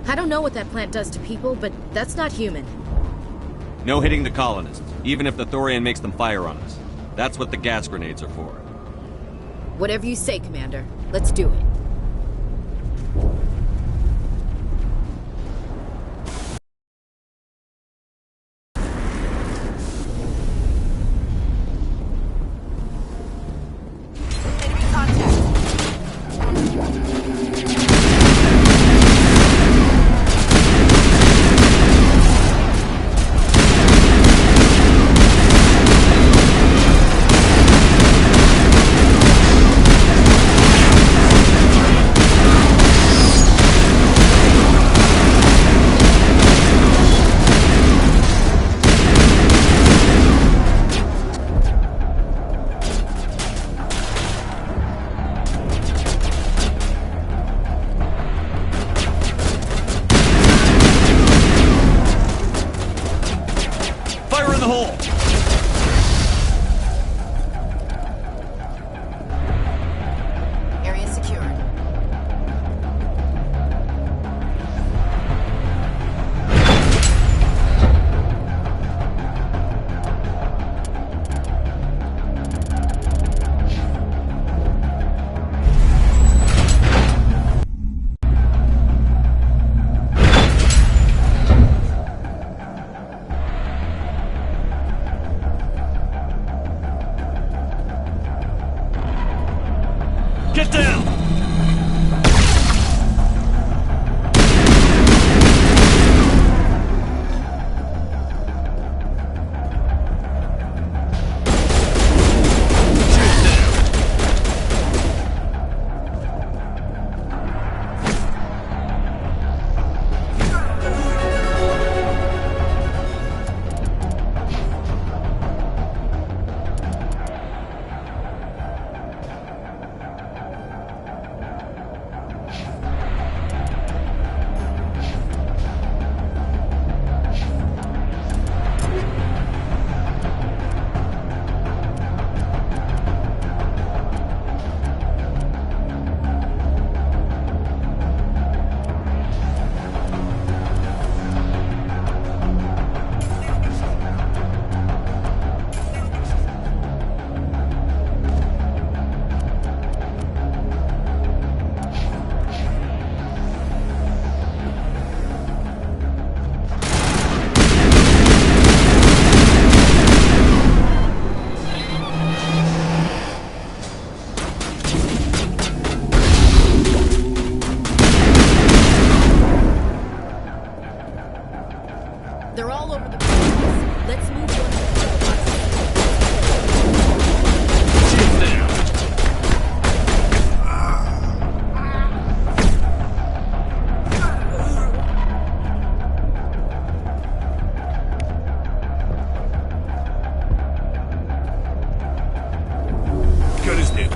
I don't know what that plant does to people, but that's not human. No hitting the colonists, even if the Thorian makes them fire on us. That's what the gas grenades are for. Whatever you say, Commander. Let's do it. Get down! They're all over the place. Let's move on. Got his name.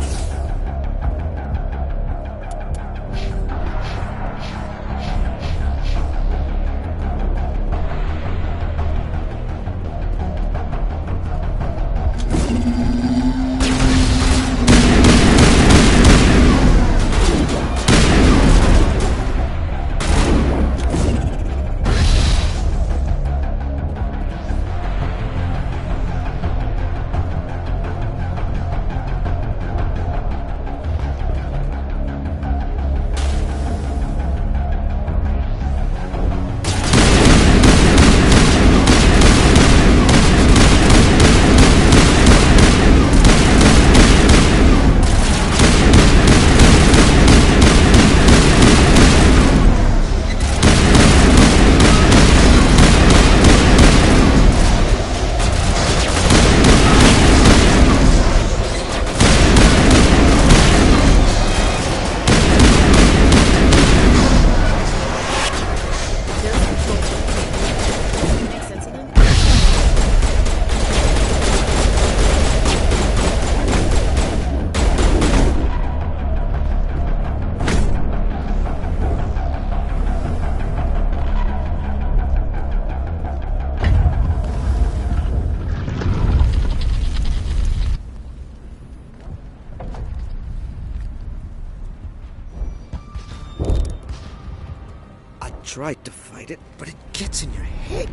I tried to fight it, but it gets in your head.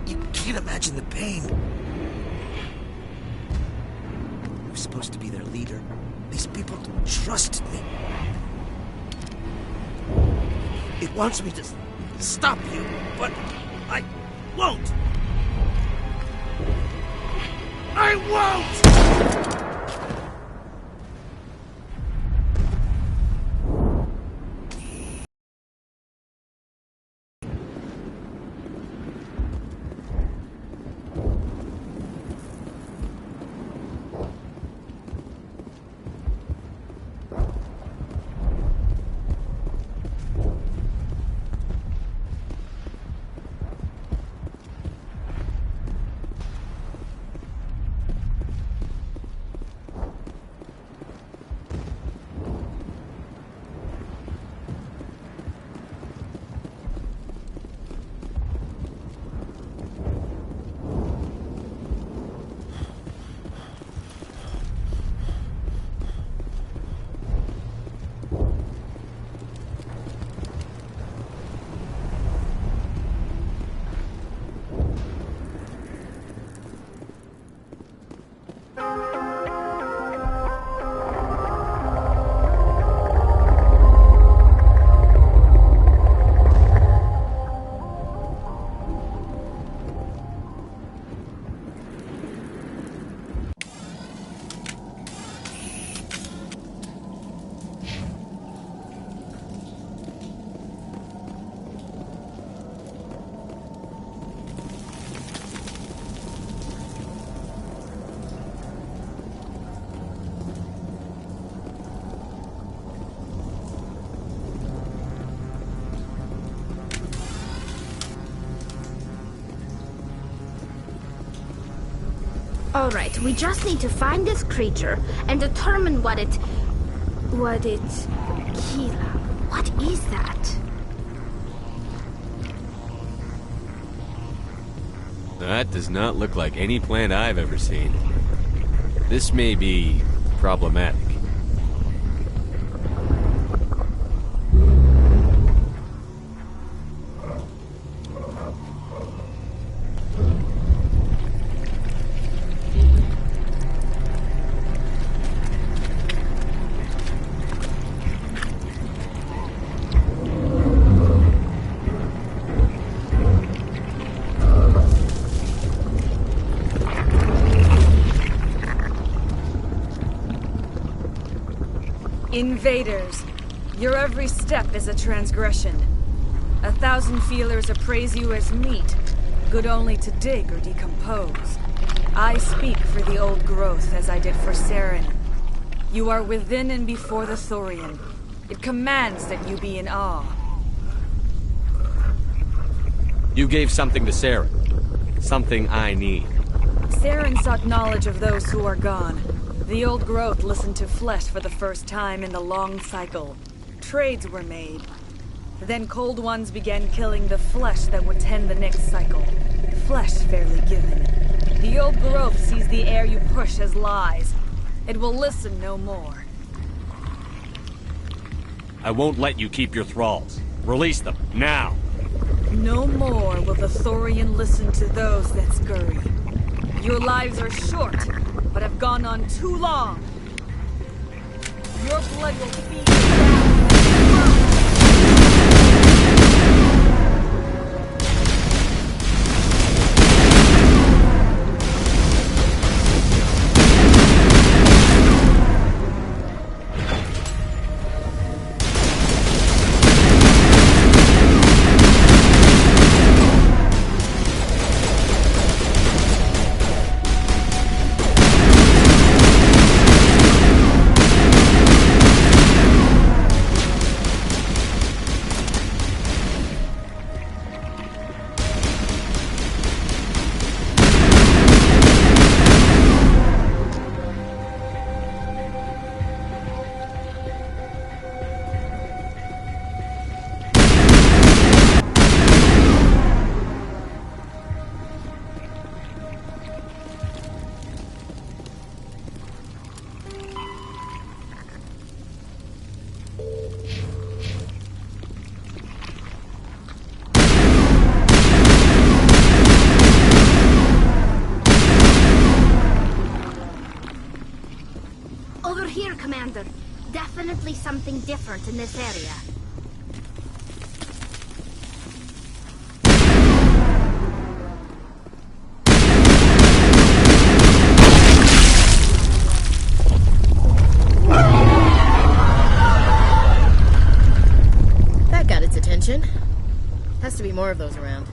You can't imagine the pain. I was supposed to be their leader. These people trusted me. It wants me to stop you, but I won't. I won't! Alright, we just need to find this creature and determine what it... Kila, what is that? That does not look like any plant I've ever seen. This may be problematic. Invaders, your every step is a transgression. 1,000 feelers appraise you as meat, good only to dig or decompose. I speak for the old growth as I did for Saren. You are within and before the Thorian. It commands that you be in awe. You gave something to Sarah. Something I need. Saren sought knowledge of those who are gone. The old growth listened to flesh for the first time in the long cycle. Trades were made. Then cold ones began killing the flesh that would tend the next cycle. Flesh fairly given. The old growth sees the air you push as lies. It will listen no more. I won't let you keep your thralls. Release them, now! No more will the Thorian listen to those that scurry. Your lives are short, but have gone on too long. Your blood will feed down. Commander. Definitely something different in this area. That got its attention. Has to be more of those around.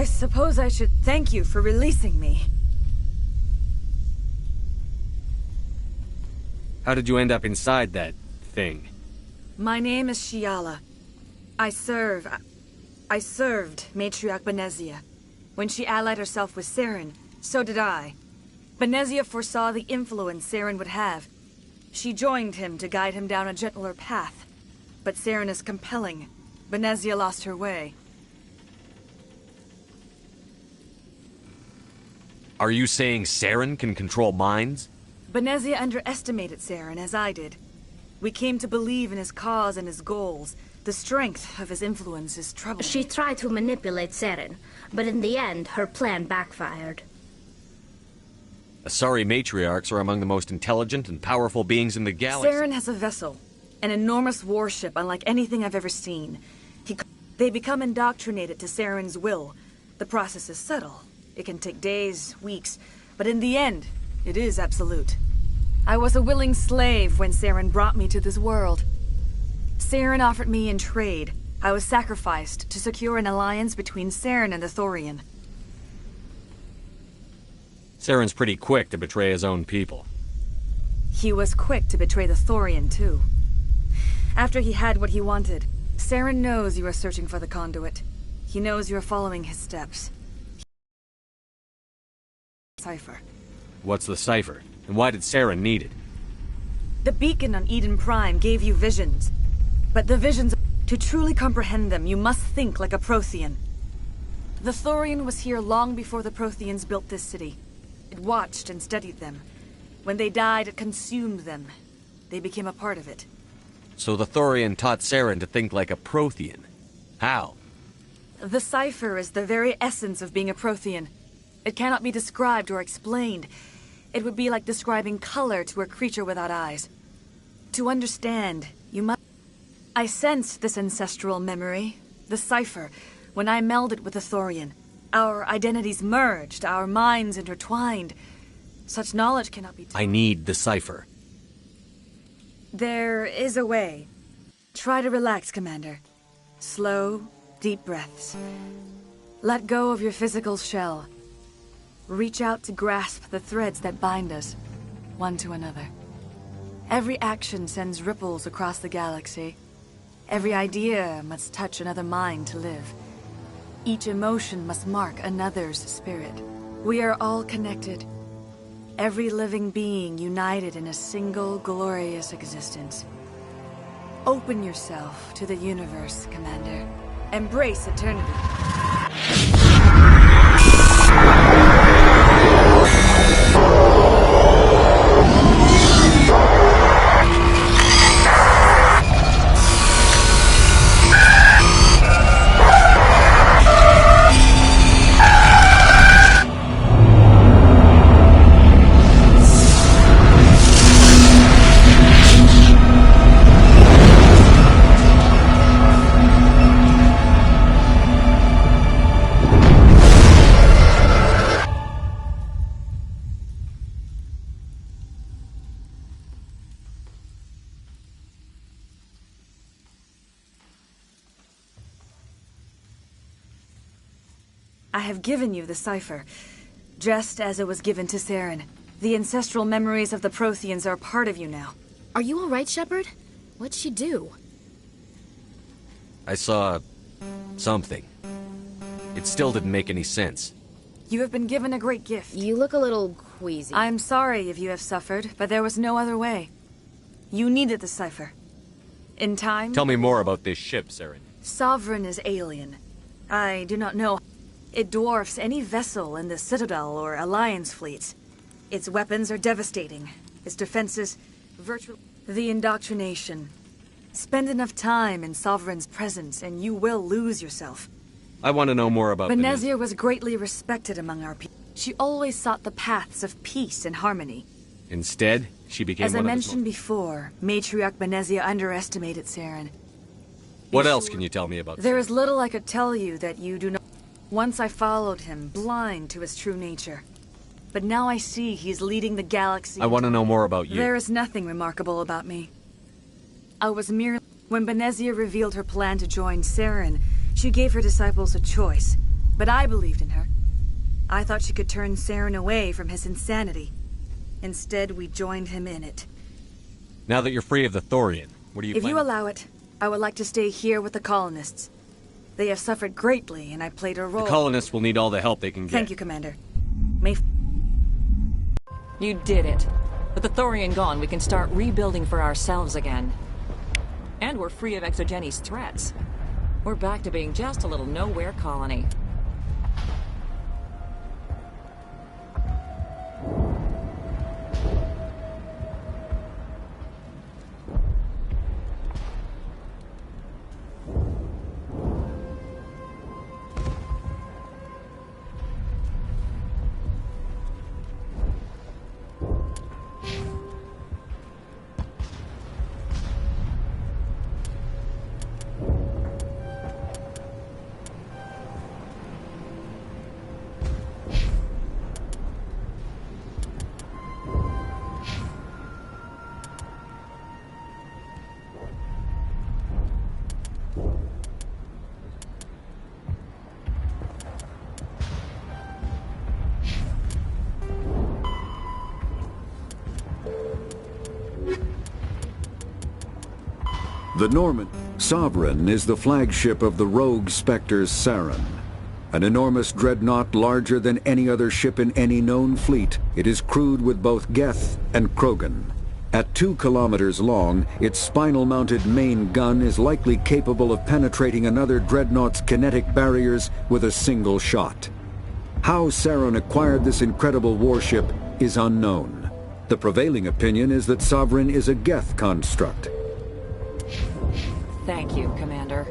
I suppose I should thank you for releasing me. How did you end up inside that thing? My name is Shiala. I served Matriarch Benezia. When she allied herself with Saren, so did I. Benezia foresaw the influence Saren would have. She joined him to guide him down a gentler path. But Saren is compelling. Benezia lost her way. Are you saying Saren can control minds? Benezia underestimated Saren, as I did. We came to believe in his cause and his goals. The strength of his influence is troubling. She tried to manipulate Saren, but in the end, her plan backfired. Asari matriarchs are among the most intelligent and powerful beings in the galaxy. Saren has a vessel, an enormous warship unlike anything I've ever seen. They become indoctrinated to Saren's will. The process is subtle. It can take days, weeks, but in the end, it is absolute. I was a willing slave when Saren brought me to this world. Saren offered me in trade. I was sacrificed to secure an alliance between Saren and the Thorian. Saren's pretty quick to betray his own people. He was quick to betray the Thorian, too. After he had what he wanted, Saren knows you are searching for the conduit. He knows you are following his steps. Cipher. What's the cipher? And why did Saren need it? The beacon on Eden Prime gave you visions. But the visions... To truly comprehend them, you must think like a Prothean. The Thorian was here long before the Protheans built this city. It watched and studied them. When they died, it consumed them. They became a part of it. So the Thorian taught Saren to think like a Prothean. How? The cipher is the very essence of being a Prothean. It cannot be described or explained. It would be like describing color to a creature without eyes. To understand, you must... I sensed this ancestral memory, the cipher, when I melded with the Thorian. Our identities merged, our minds intertwined. Such knowledge cannot be... I need the cipher. There is a way. Try to relax, Commander. Slow, deep breaths. Let go of your physical shell. Reach out to grasp the threads that bind us, one to another. Every action sends ripples across the galaxy. Every idea must touch another mind to live. Each emotion must mark another's spirit. We are all connected. Every living being united in a single glorious existence. Open yourself to the universe, Commander. Embrace eternity. I have given you the cipher, just as it was given to Saren. The ancestral memories of the Protheans are part of you now. Are you all right, Shepard? What'd she do? I saw... something. It still didn't make any sense. You have been given a great gift. You look a little queasy. I'm sorry if you have suffered, but there was no other way. You needed the cipher. In time... Tell me more about this ship, Saren. Sovereign is alien. I do not know. It dwarfs any vessel in the Citadel or Alliance fleets. Its weapons are devastating. Its defenses, virtually... The indoctrination. Spend enough time in Sovereign's presence and you will lose yourself. I want to know more about Benezia was greatly respected among our people. She always sought the paths of peace and harmony. Instead, she became As I one of mentioned before, Matriarch Benezia underestimated Saren. What else can you tell me about There Saren? is little I could tell you that you do not... Once I followed him, blind to his true nature. But now I see he's leading the galaxy... I want to know more about you. There is nothing remarkable about me. I was merely... When Benezia revealed her plan to join Saren, she gave her disciples a choice. But I believed in her. I thought she could turn Saren away from his insanity. Instead, we joined him in it. Now that you're free of the Thorian, what do you If plan? you allow it, I would like to stay here with the colonists. They have suffered greatly, and I played a role. The colonists will need all the help they can get. Thank you, Commander. May... You did it. With the Thorian gone, we can start rebuilding for ourselves again. And we're free of Exogeni's threats. We're back to being just a little nowhere colony. The Norman Sovereign is the flagship of the rogue Spectres Saren. An enormous dreadnought larger than any other ship in any known fleet, it is crewed with both Geth and Krogan. At 2 kilometers long, its spinal-mounted main gun is likely capable of penetrating another dreadnought's kinetic barriers with a single shot. How Saren acquired this incredible warship is unknown. The prevailing opinion is that Sovereign is a Geth construct. Thank you, Commander.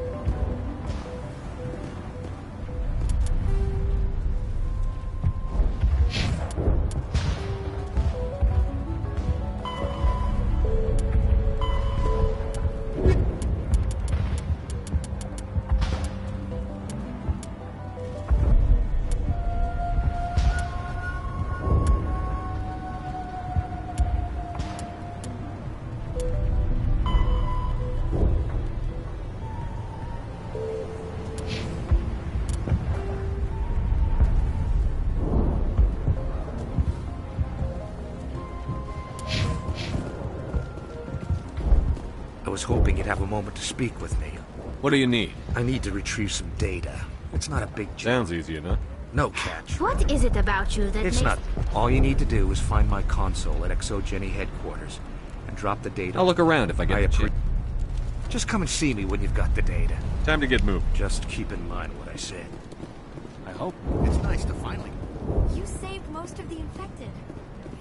I was hoping you'd have a moment to speak with me. What do you need? I need to retrieve some data. It's not a big job. Sounds easy enough. No catch. What is it about you that It's makes... not. All you need to do is find my console at Exogeny headquarters and drop the data. I'll look around if I get the chance. Just come and see me when you've got the data. Time to get moving. Just keep in mind what I said. I hope. It's nice to finally... You saved most of the infected.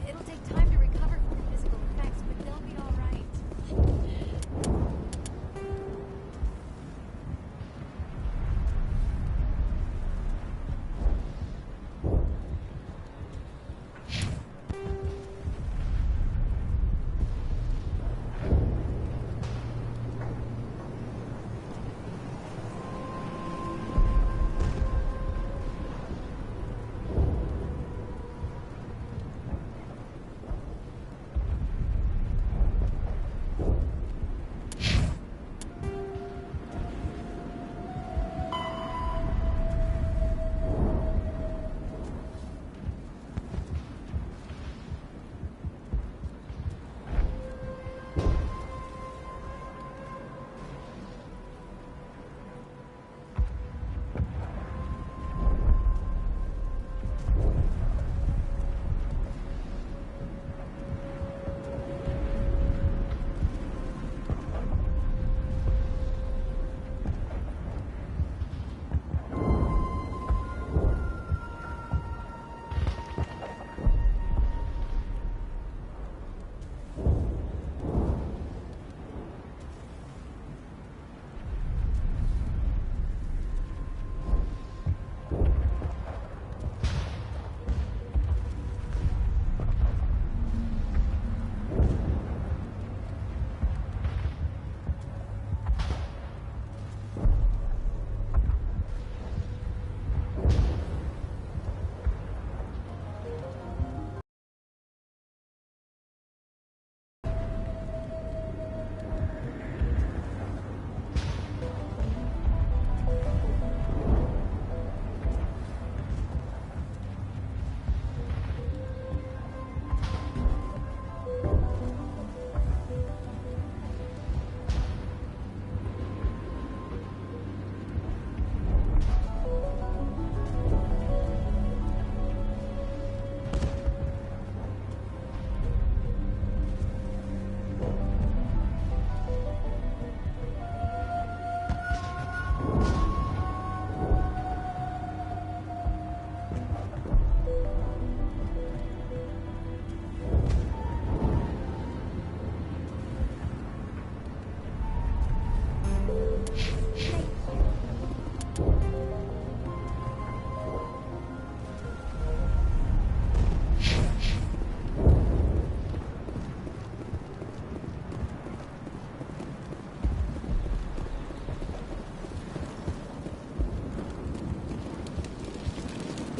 It'll take time to recover from the physical effects, but they'll be all right.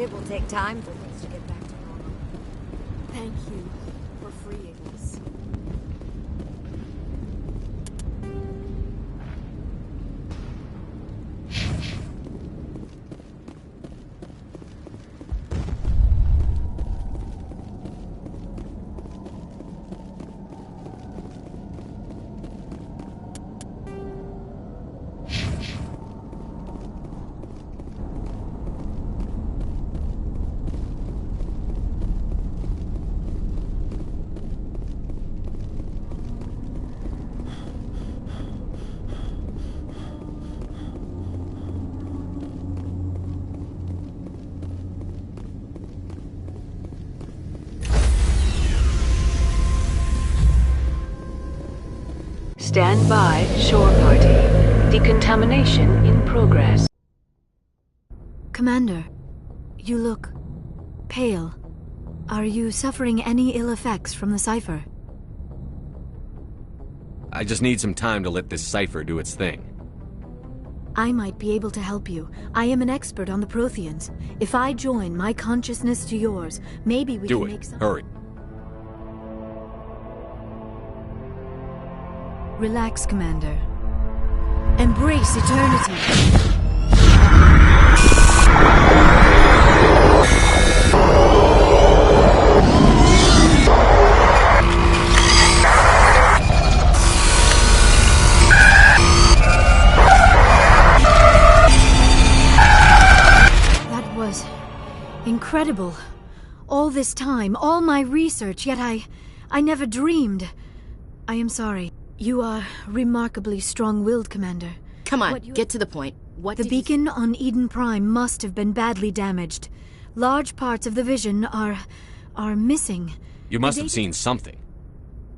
It will take time for things to get back to normal. Thank you for freeing us. Stand by, shore party. Decontamination in progress. Commander, you look pale. Are you suffering any ill effects from the cipher? I just need some time to let this cipher do its thing. I might be able to help you. I am an expert on the Protheans. If I join my consciousness to yours, maybe we can make some... Hurry. Relax, Commander. Embrace eternity. That was incredible. All this time, all my research, yet I never dreamed. I am sorry. You are remarkably strong-willed, Commander. Come on, get to the point. The beacon on Eden Prime must have been badly damaged. Large parts of the vision are missing. You must have seen something.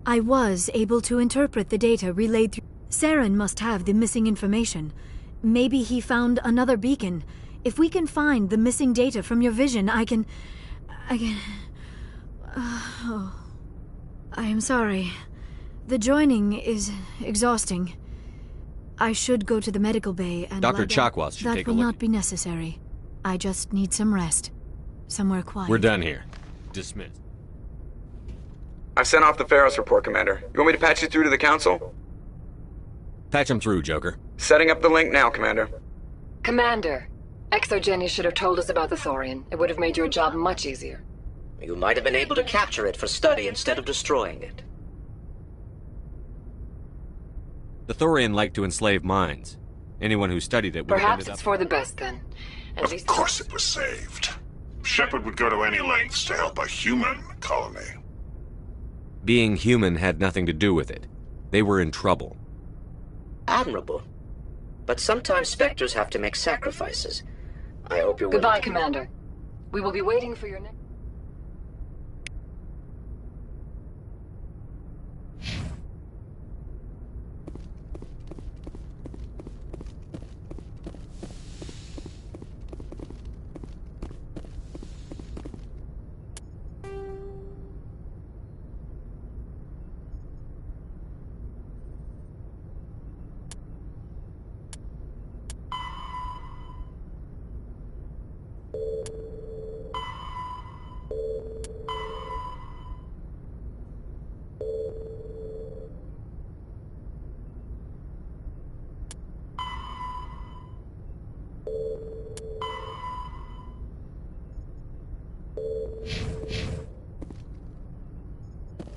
I was able to interpret the data relayed through... Saren must have the missing information. Maybe he found another beacon. If we can find the missing data from your vision, I can... I am sorry. The joining is exhausting. I should go to the medical bay and... Dr. Chakwas should take a look. That will not be necessary. I just need some rest. Somewhere quiet. We're done here. Dismissed. I've sent off the Pharos report, Commander. You want me to patch you through to the Council? Patch him through, Joker. Setting up the link now, Commander. Commander, Exogeny should have told us about the Thorian. It would have made your job much easier. You might have been able to capture it for study instead of destroying it. The Thorian liked to enslave minds. Anyone who studied it would have Perhaps ended it's up... for the best, then. Of course it was saved. Shepard would go to any lengths to help a human colony. Being human had nothing to do with it. They were in trouble. Admirable. But sometimes Spectres have to make sacrifices. I hope you're willing Goodbye, to... Commander. We will be waiting for your next...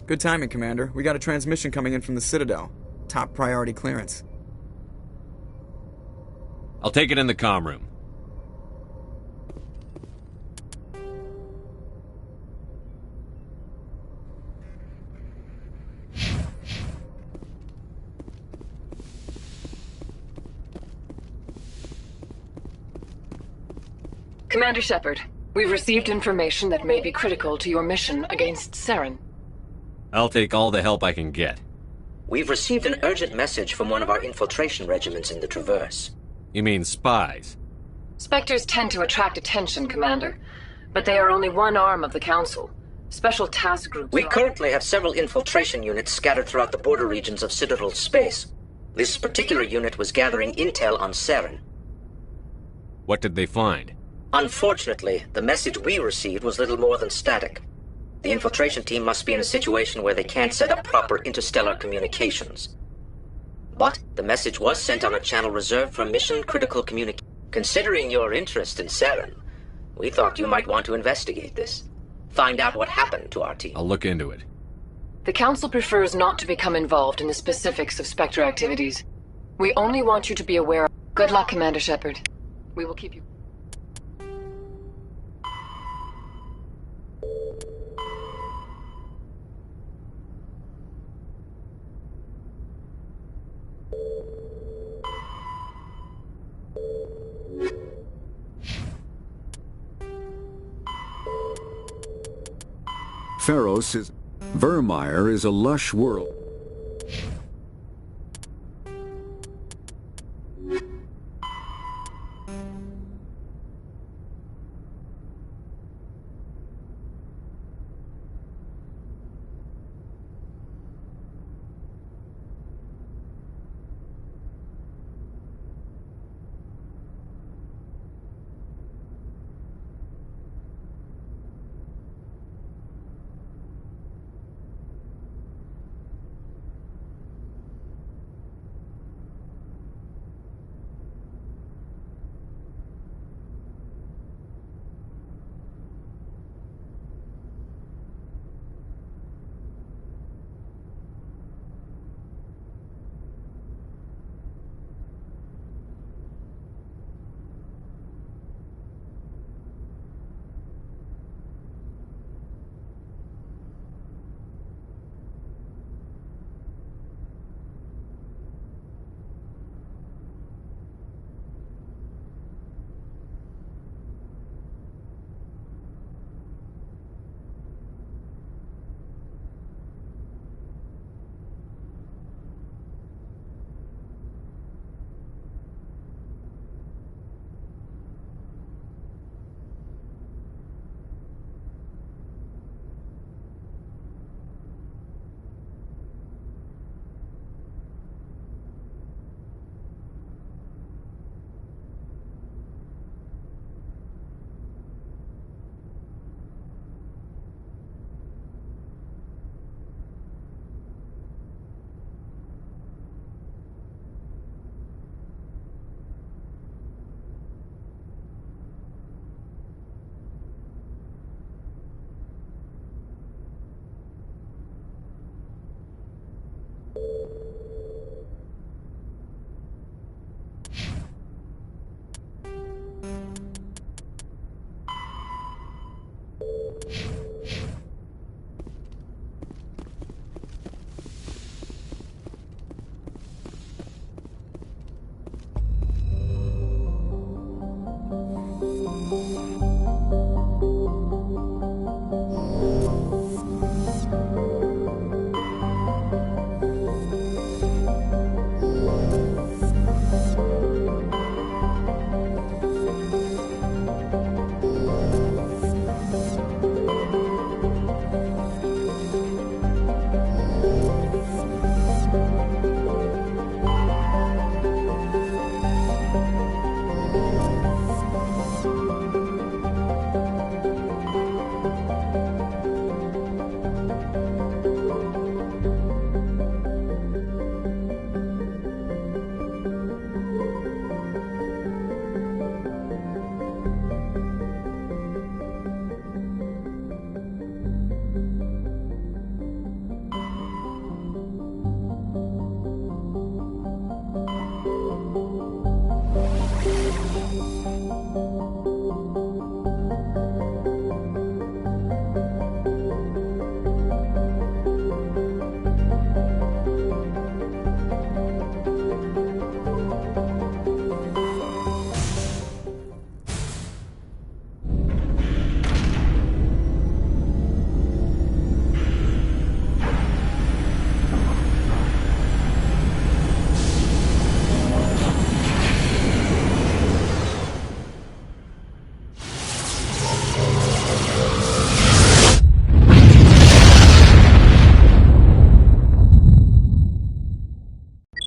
Good timing, Commander. We got a transmission coming in from the Citadel. Top priority clearance. I'll take it in the comm room. Commander Shepard, we've received information that may be critical to your mission against Saren. I'll take all the help I can get. We've received an urgent message from one of our infiltration regiments in the Traverse. You mean spies? Spectres tend to attract attention, Commander. But they are only one arm of the Council. Special task groups... We currently have several infiltration units scattered throughout the border regions of Citadel space. This particular unit was gathering intel on Saren. What did they find? Unfortunately, the message we received was little more than static. The infiltration team must be in a situation where they can't set up proper interstellar communications. But the message was sent on a channel reserved for mission-critical communication. Considering your interest in Saren, we thought you might want to investigate this. Find out what happened to our team. I'll look into it. The Council prefers not to become involved in the specifics of Spectre activities. We only want you to be aware. Good luck, Commander Shepard. We will keep you... Pharos is... Vermeer is a lush world.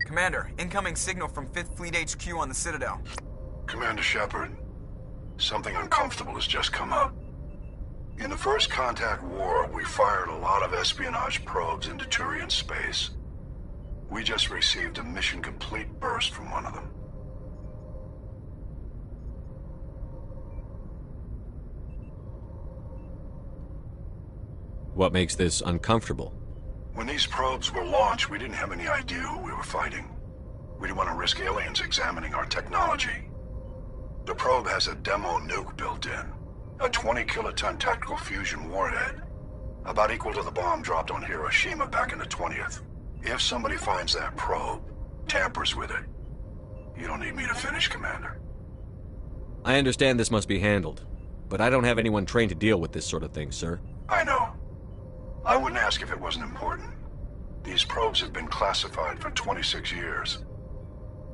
Commander, incoming signal from 5th Fleet HQ on the Citadel. Commander Shepard, Something uncomfortable has just come up. In the First Contact War, we fired a lot of espionage probes into Turian space. We just received a mission complete burst from one of them. What makes this uncomfortable? When these probes were launched, we didn't have any idea who we were fighting. We didn't want to risk aliens examining our technology. The probe has a demo nuke built in. A 20-kiloton tactical fusion warhead. About equal to the bomb dropped on Hiroshima back in the 20th. If somebody finds that probe, tampers with it, you don't need me to finish, Commander. I understand this must be handled, but I don't have anyone trained to deal with this sort of thing, sir. I know. I wouldn't ask if it wasn't important. These probes have been classified for 26 years.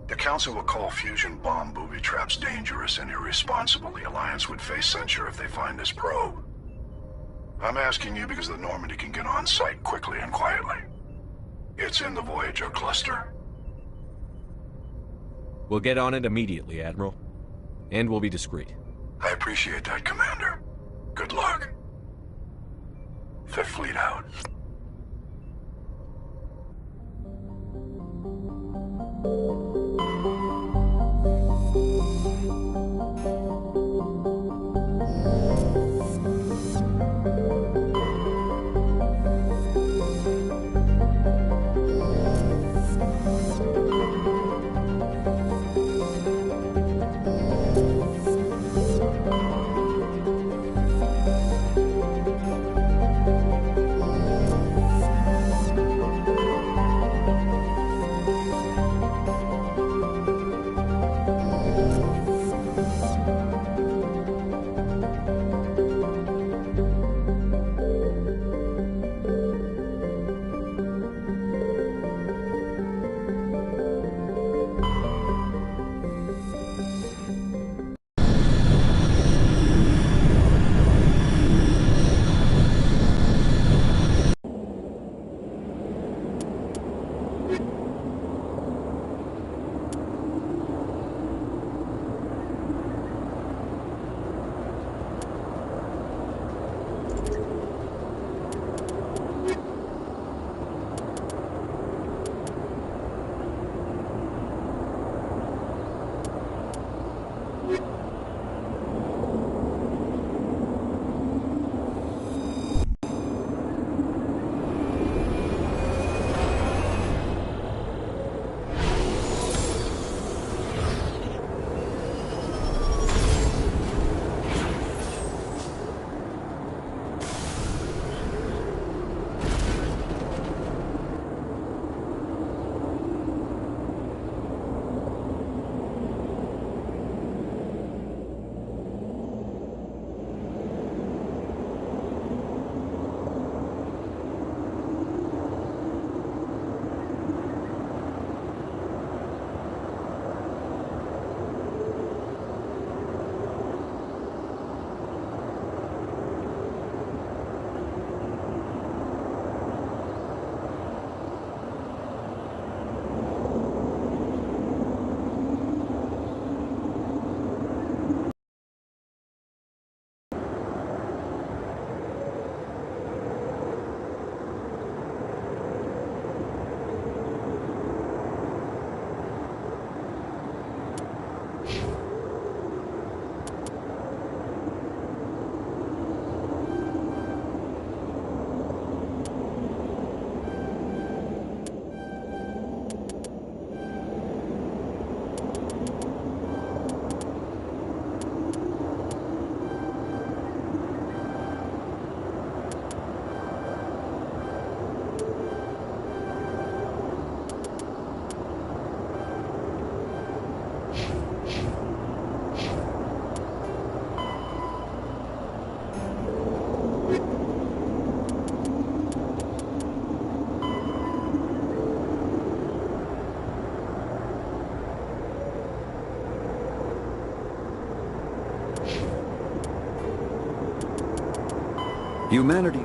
The Council will call fusion bomb booby traps dangerous and irresponsible. The Alliance would face censure if they find this probe. I'm asking you because the Normandy can get on site quickly and quietly. It's in the Voyager cluster. We'll get on it immediately, Admiral. And we'll be discreet. I appreciate that, Commander. Good luck. Fifth Fleet out. Humanity.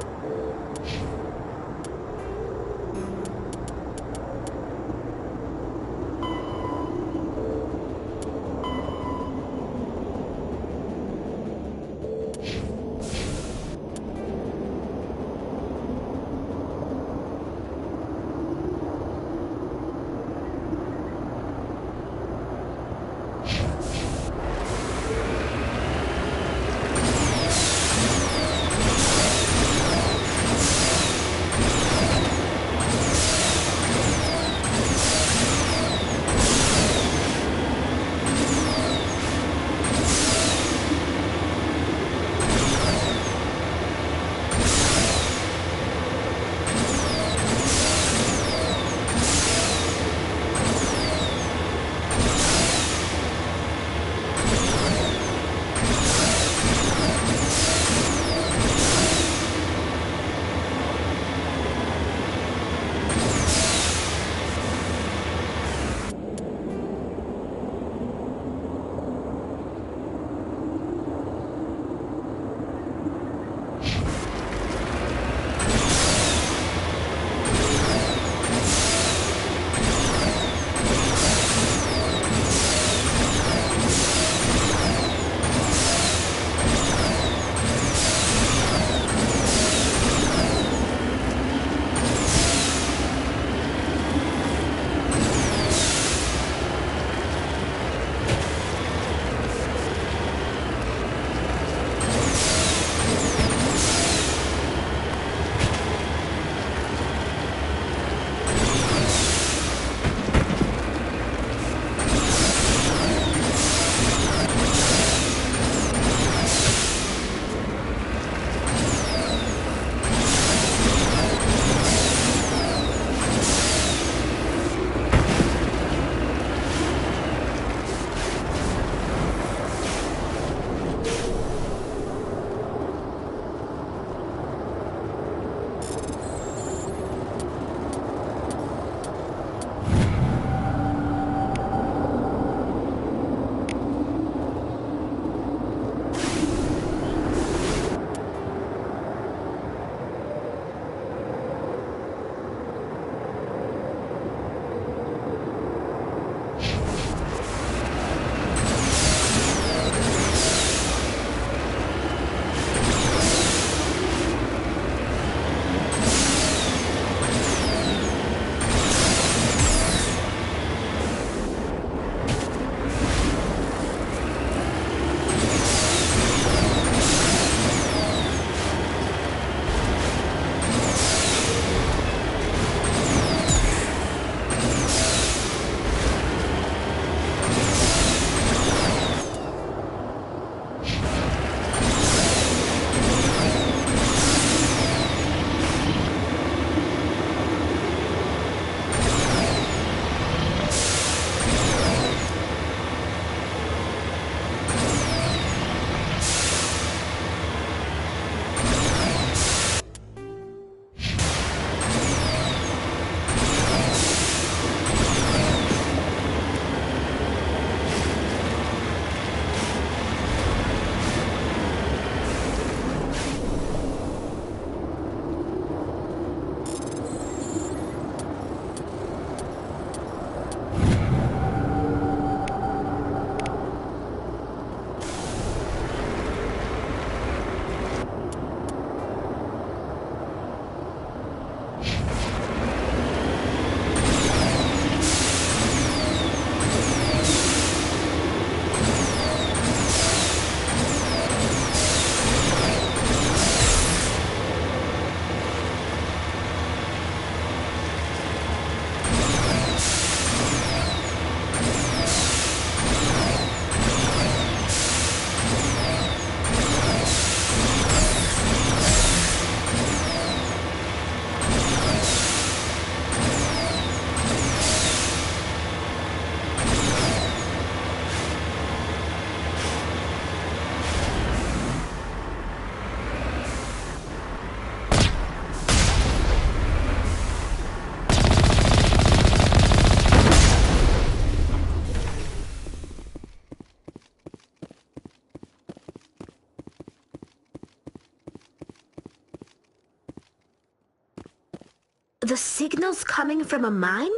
The signal's coming from a mine?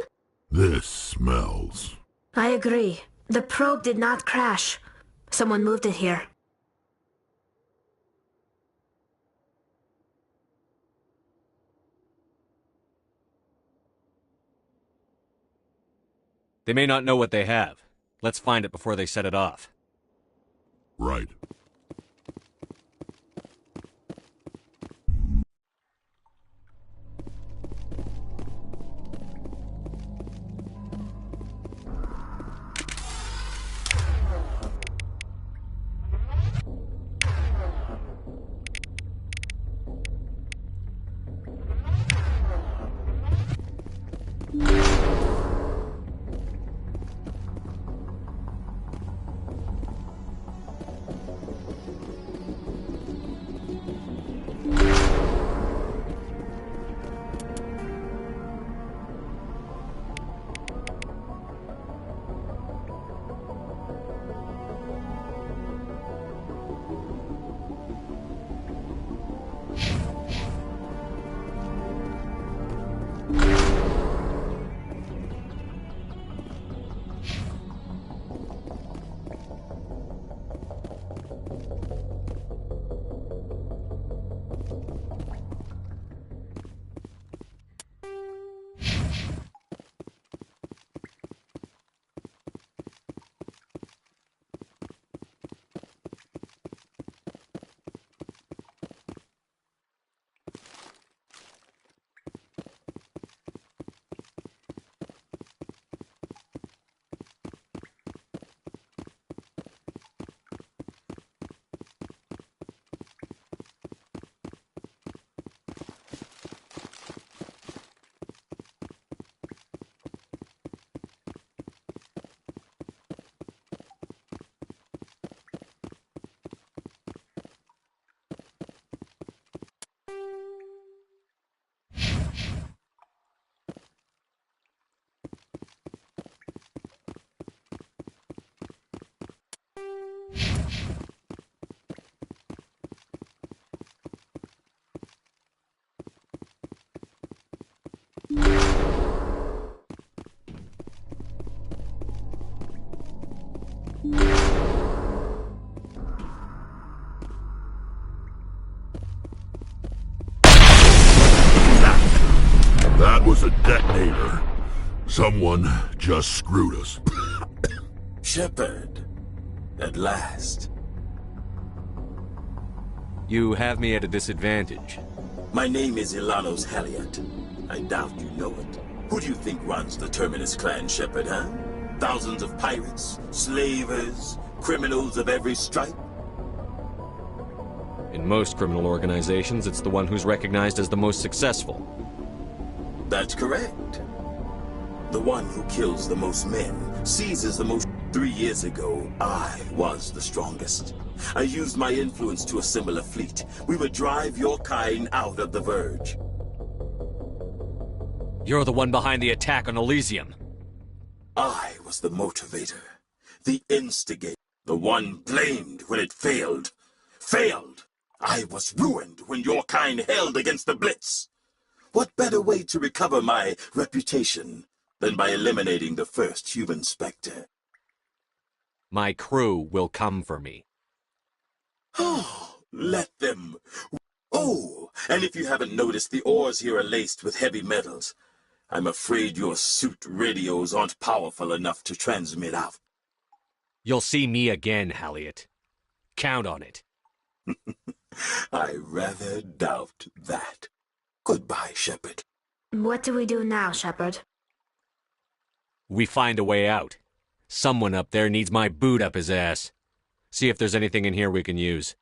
This smells. I agree. The probe did not crash. Someone moved it here. They may not know what they have. Let's find it before they set it off. Right. That was a detonator. Someone just screwed us. Shepard, at last. You have me at a disadvantage. My name is Ilanos Halliot. I doubt you know it. Who do you think runs the Terminus clan, Shepard, huh? Thousands of pirates, slavers, criminals of every stripe? In most criminal organizations, it's the one who's recognized as the most successful. That's correct. The one who kills the most men, seizes the most... 3 years ago, I was the strongest. I used my influence to assemble a fleet. We would drive your kind out of the Verge. You're the one behind the attack on Elysium. I was the motivator, the instigator, the one blamed when it failed. Failed! I was ruined when your kind held against the Blitz. What better way to recover my reputation than by eliminating the first human Spectre? My crew will come for me. Oh, let them. Oh, and if you haven't noticed, the ores here are laced with heavy metals. I'm afraid your suit radios aren't powerful enough to transmit out. You'll see me again, Halliot. Count on it. I rather doubt that. Goodbye, Shepard. What do we do now, Shepard? We find a way out. Someone up there needs my boot up his ass. See if there's anything in here we can use.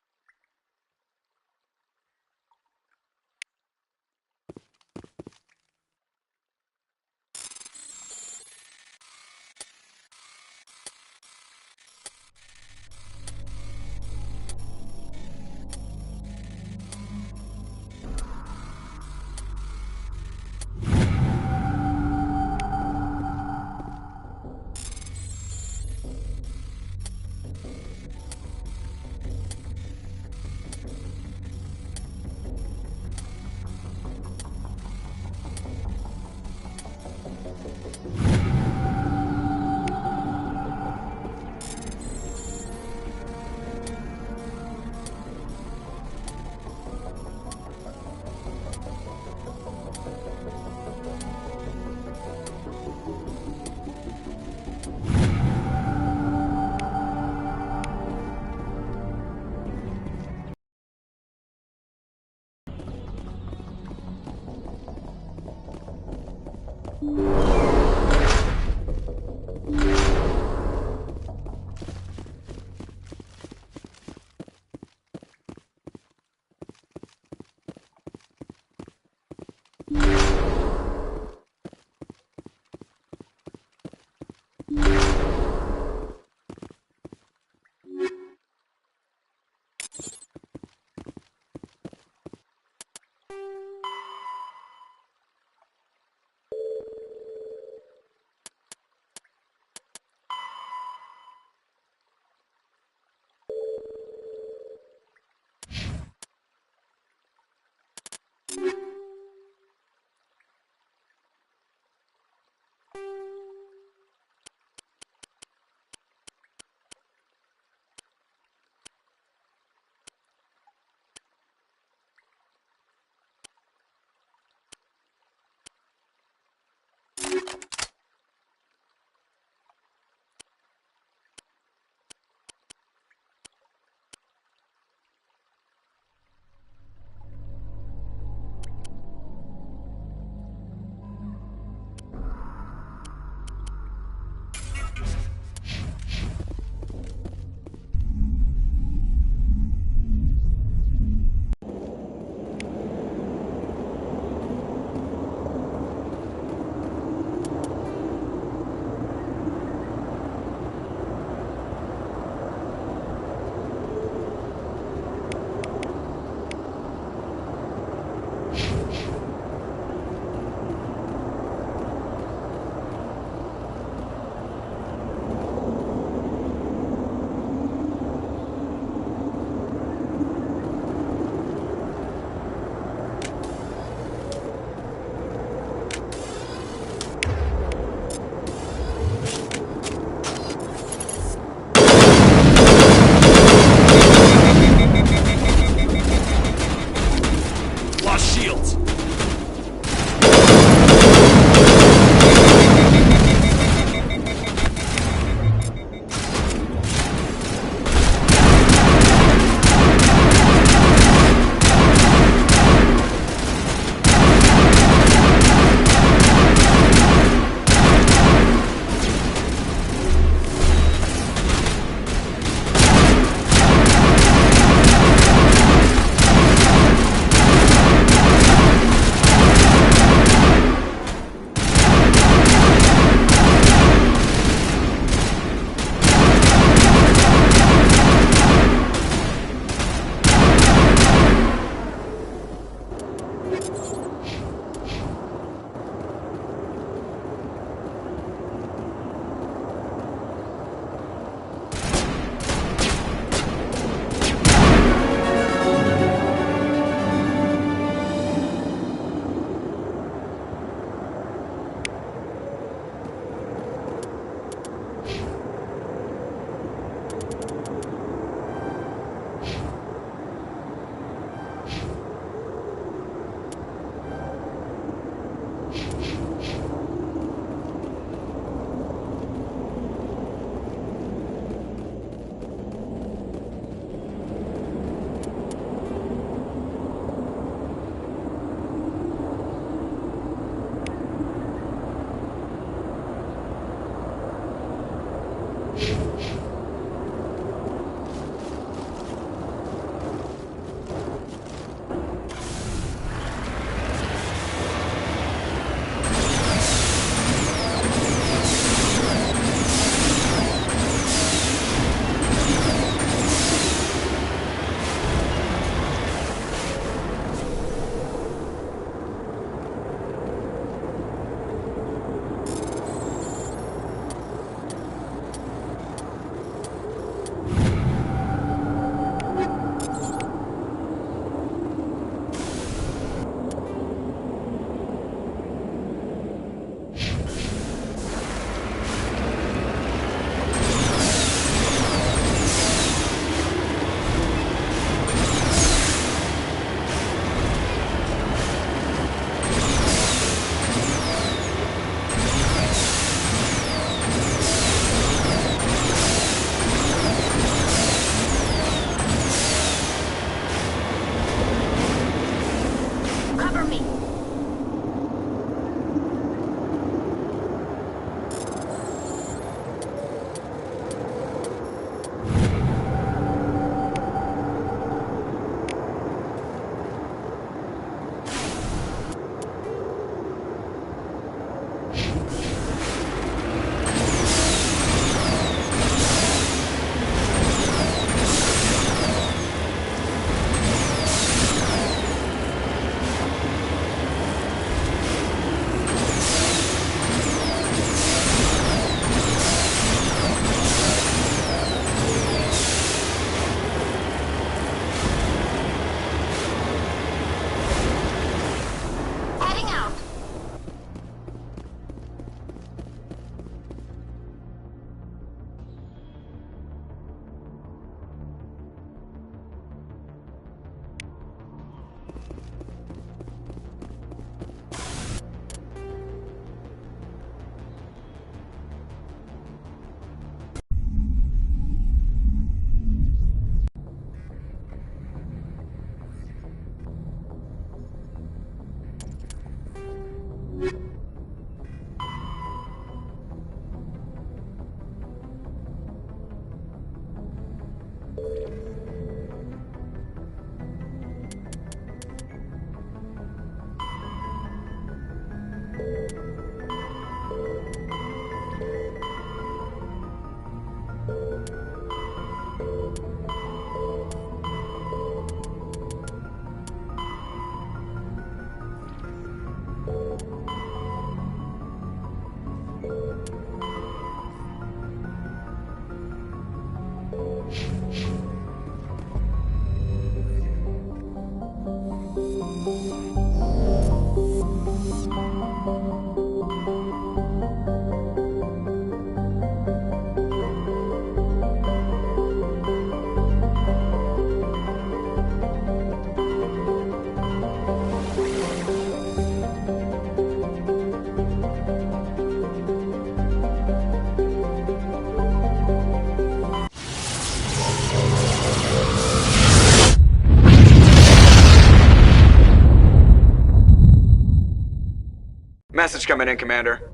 Message coming in, Commander.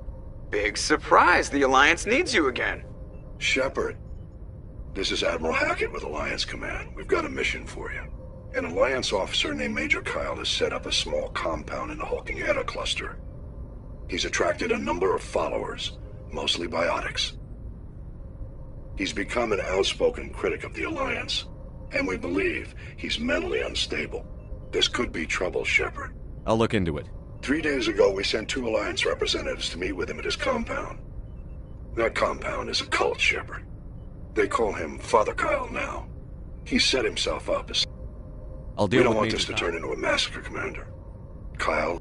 Big surprise, the Alliance needs you again. Shepard, this is Admiral Hackett with Alliance Command. We've got a mission for you. An Alliance officer named Major Kyle has set up a small compound in the Hulking Eta cluster. He's attracted a number of followers, mostly biotics. He's become an outspoken critic of the Alliance, and we believe he's mentally unstable. This could be trouble, Shepard. I'll look into it. 3 days ago, we sent 2 Alliance representatives to meet with him at his compound. That compound is a cult, Shepard. They call him Father Kyle now. He set himself up as... I'll deal We don't with want Major this to Kyle. turn into a massacre, Commander. Kyle...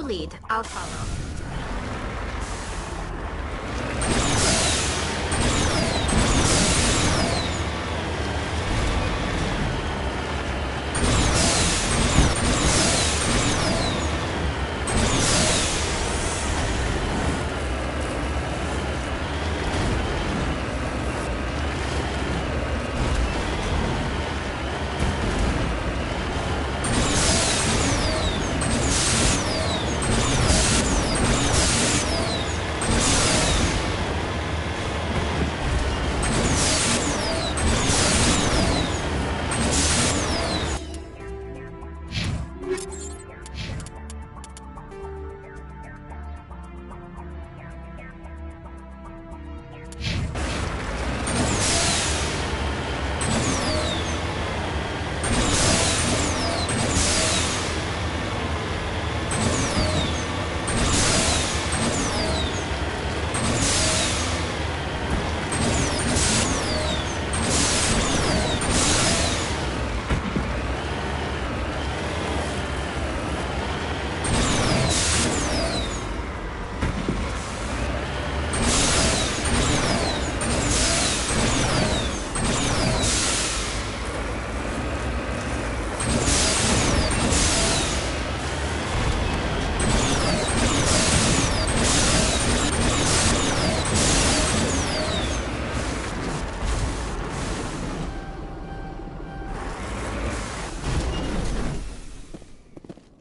lead. I'll follow.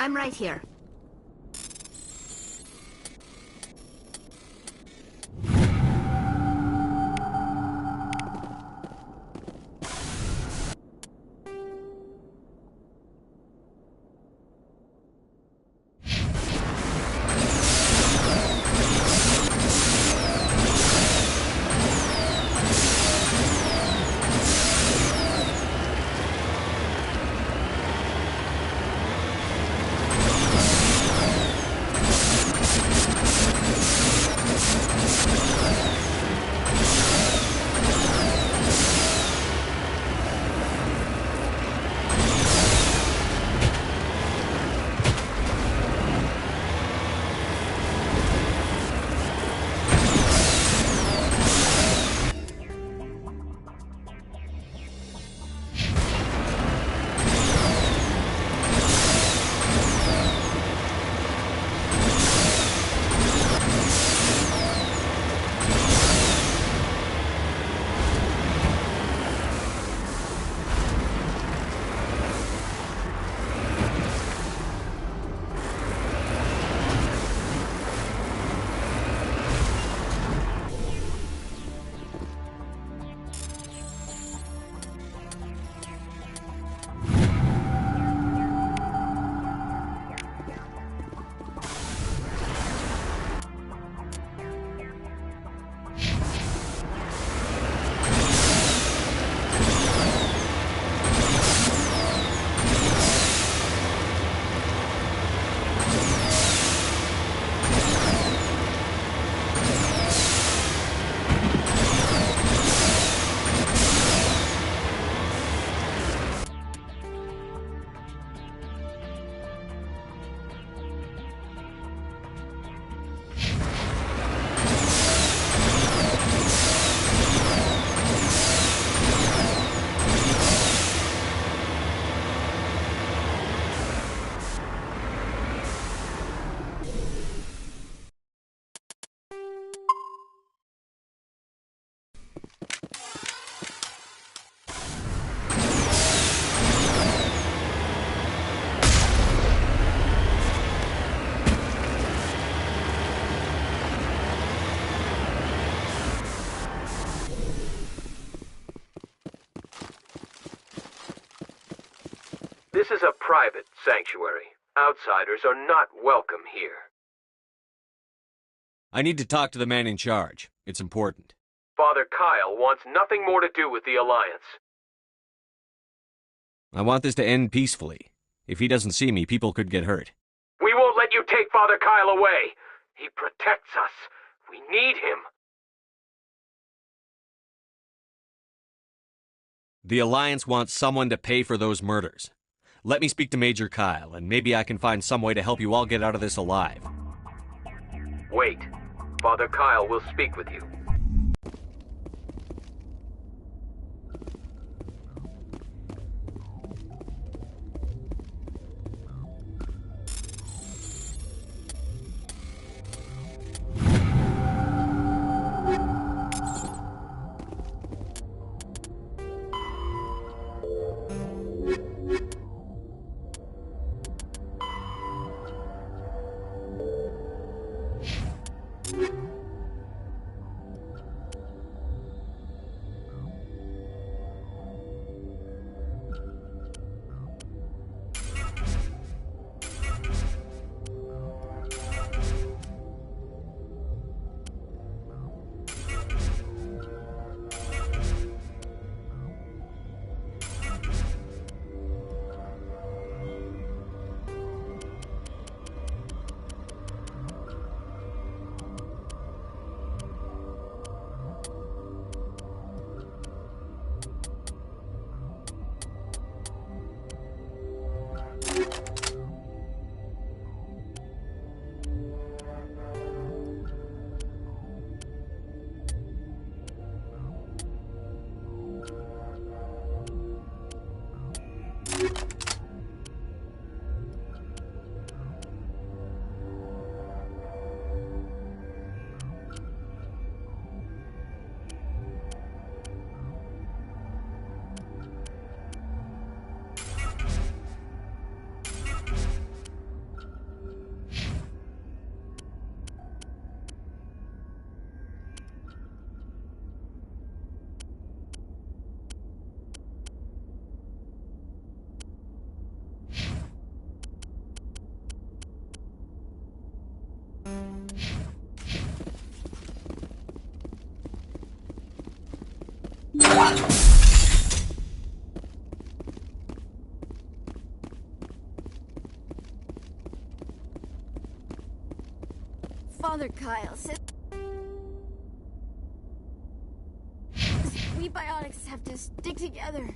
I'm right here. This is a private sanctuary. Outsiders are not welcome here. I need to talk to the man in charge. It's important. Father Kyle wants nothing more to do with the Alliance. I want this to end peacefully. If he doesn't see me, people could get hurt. We won't let you take Father Kyle away. He protects us. We need him. The Alliance wants someone to pay for those murders. Let me speak to Major Kyle, and maybe I can find some way to help you all get out of this alive. Wait. Father Kyle will speak with you. Father Kyle said we biotics have to stick together.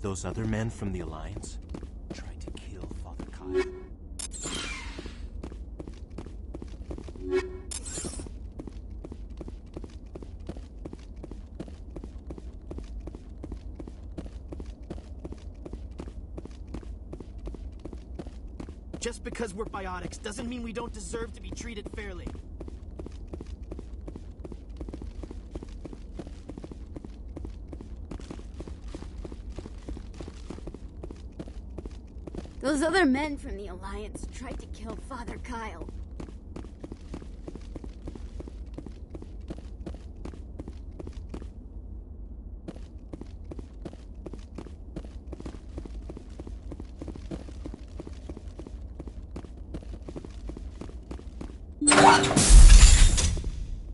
Those other men from the Alliance tried to kill Father Kyle. Just because we're biotics doesn't mean we don't deserve to be treated fairly. Those other men from the Alliance tried to kill Father Kyle.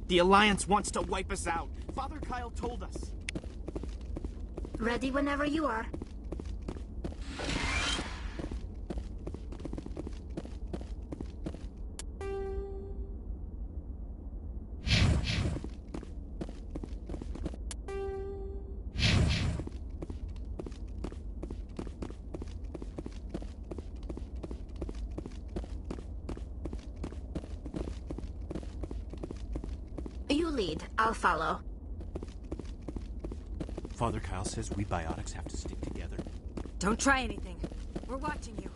The Alliance wants to wipe us out. Father Kyle told us. Ready whenever you are. You lead. I'll follow. Father Kyle says we biotics have to stick together. Don't try anything. We're watching you.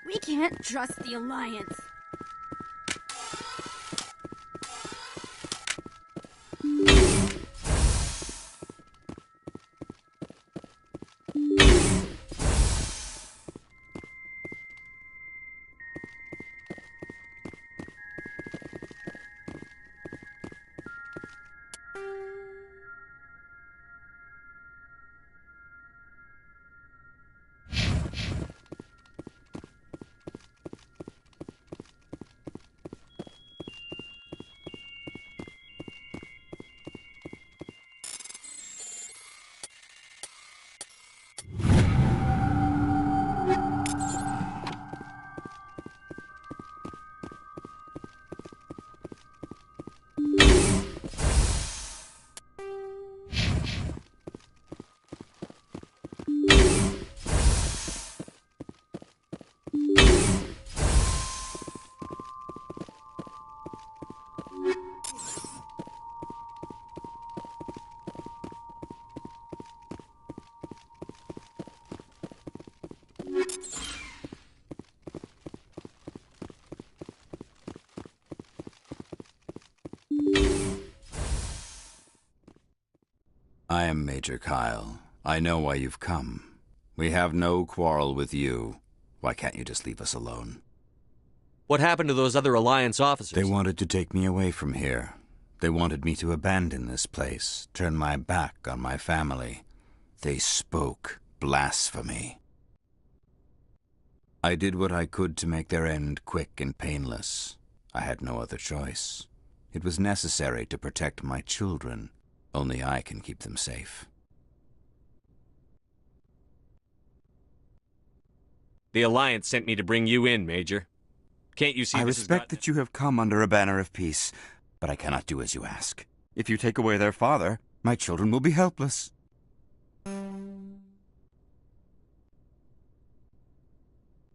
We can't trust the Alliance. I am Major Kyle. I know why you've come. We have no quarrel with you. Why can't you just leave us alone? What happened to those other Alliance officers? They wanted to take me away from here. They wanted me to abandon this place, turn my back on my family. They spoke blasphemy. I did what I could to make their end quick and painless. I had no other choice. It was necessary to protect my children. Only I can keep them safe. The Alliance sent me to bring you in, Major. Can't you see I this respect that you have come under a banner of peace, but I cannot do as you ask. If you take away their father, my children will be helpless.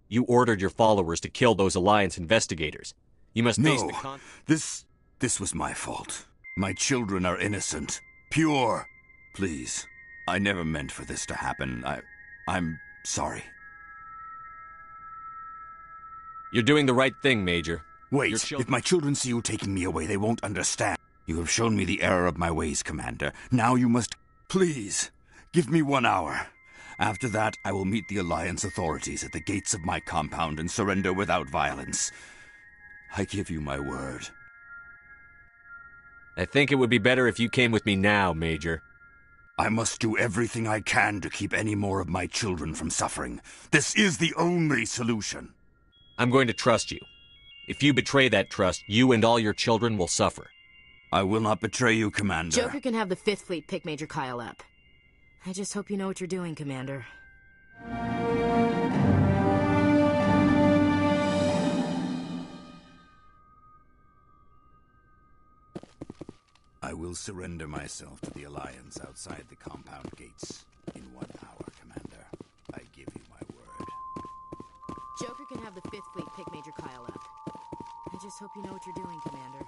You ordered your followers to kill those Alliance investigators. You must face the No, this was my fault. My children are innocent. Pure. Please, I never meant for this to happen. I'm sorry. You're doing the right thing, Major. Wait, if my children see you taking me away, they won't understand. You have shown me the error of my ways, Commander. Now you must... Please, give me 1 hour. After that, I will meet the Alliance authorities at the gates of my compound and surrender without violence. I give you my word. I think it would be better if you came with me now, Major. I must do everything I can to keep any more of my children from suffering. This is the only solution. I'm going to trust you. If you betray that trust, you and all your children will suffer. I will not betray you, Commander. Joker can have the 5th Fleet pick Major Kyle up. I just hope you know what you're doing, Commander. I will surrender myself to the Alliance outside the compound gates in 1 hour, Commander. I give you my word. Joker can have the 5th Fleet pick Major Kyle up. I just hope you know what you're doing, Commander.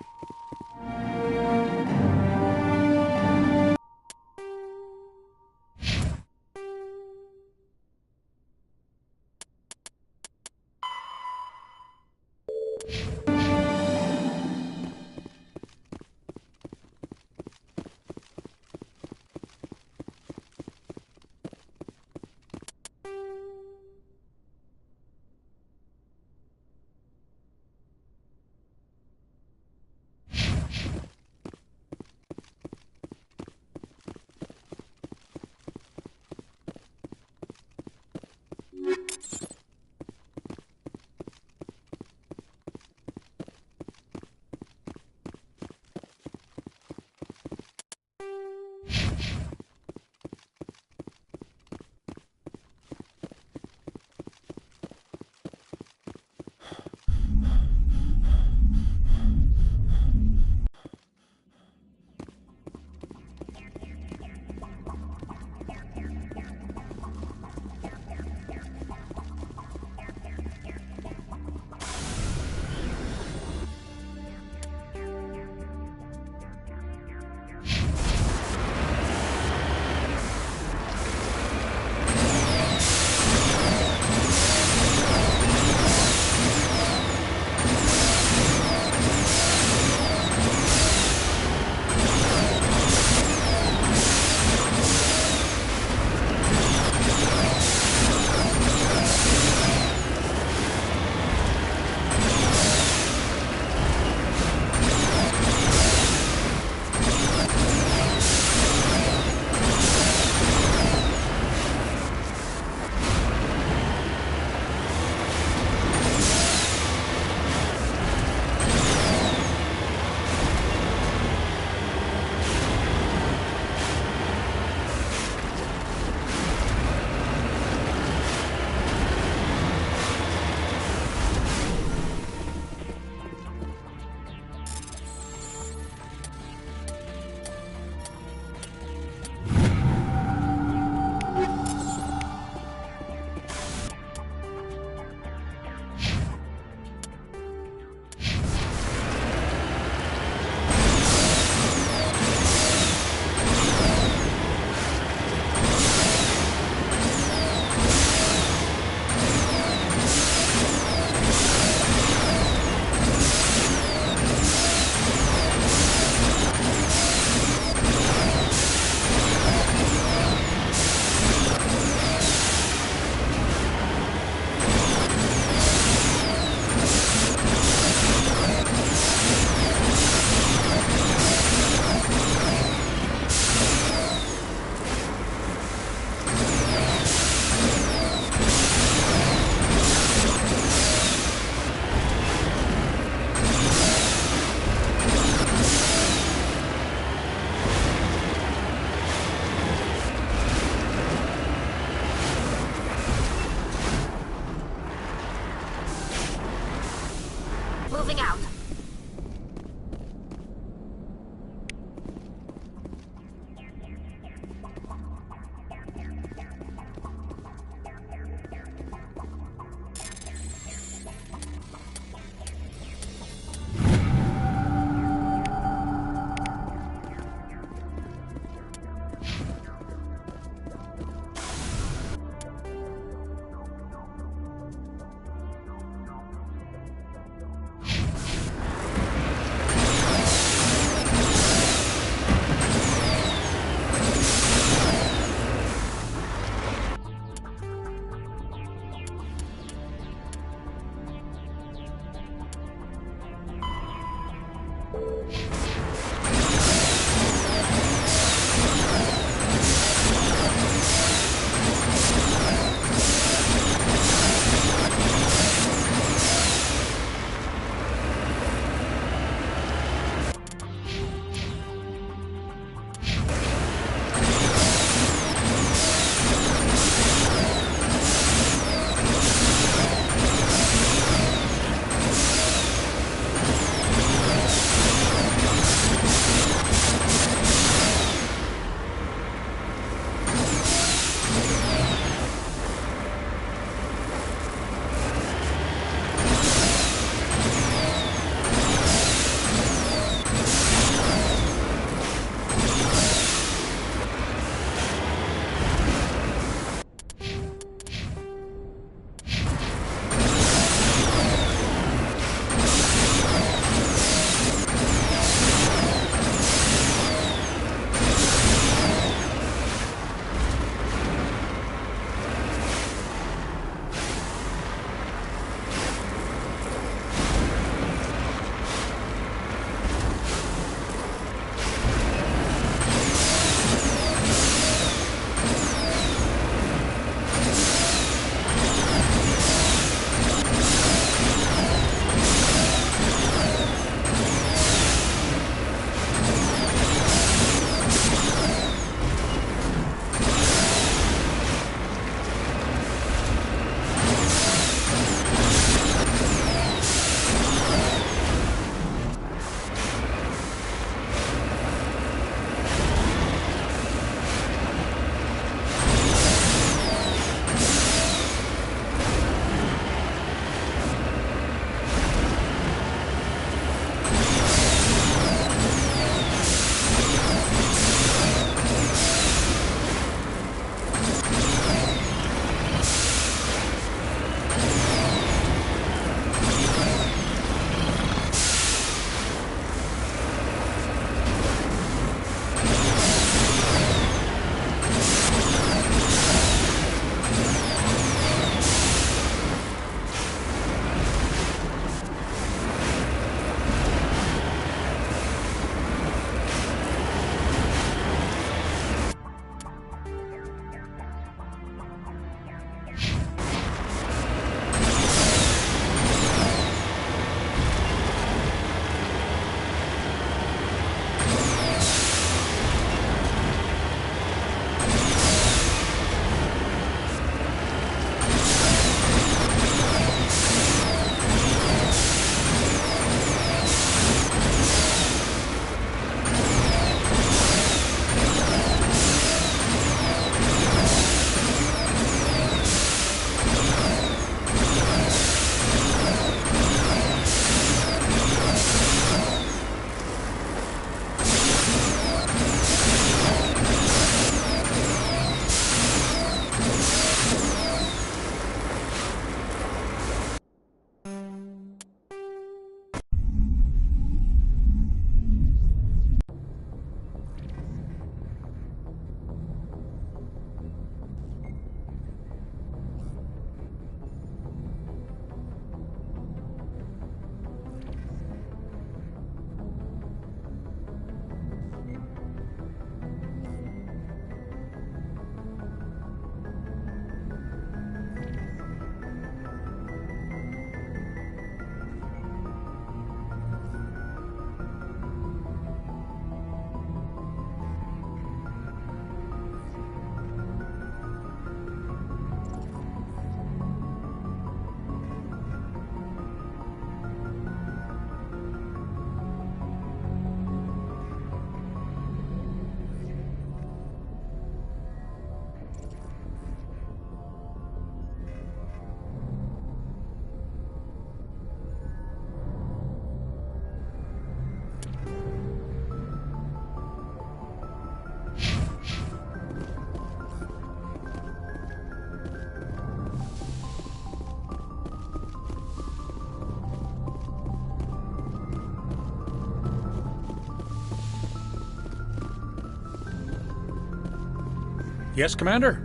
Yes, Commander?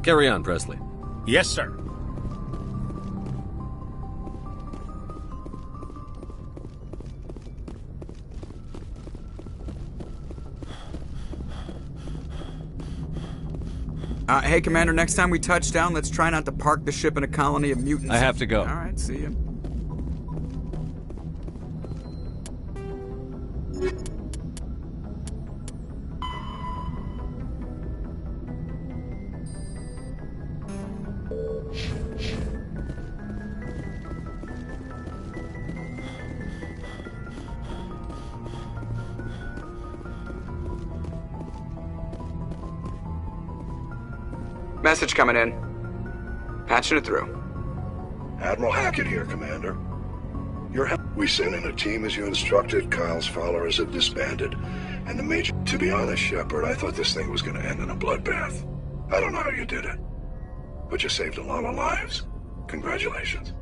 Carry on, Presley. Yes, sir. Hey, Commander, next time we touch down, let's try not to park the ship in a colony of mutants. I have to go. All right, see you. Message coming in. Patching it through. Admiral Hackett here, Commander. We sent in a team as you instructed. Kyle's followers have disbanded. And the Major... To be honest, Shepard, I thought this thing was going to end in a bloodbath. I don't know how you did it. But you saved a lot of lives. Congratulations.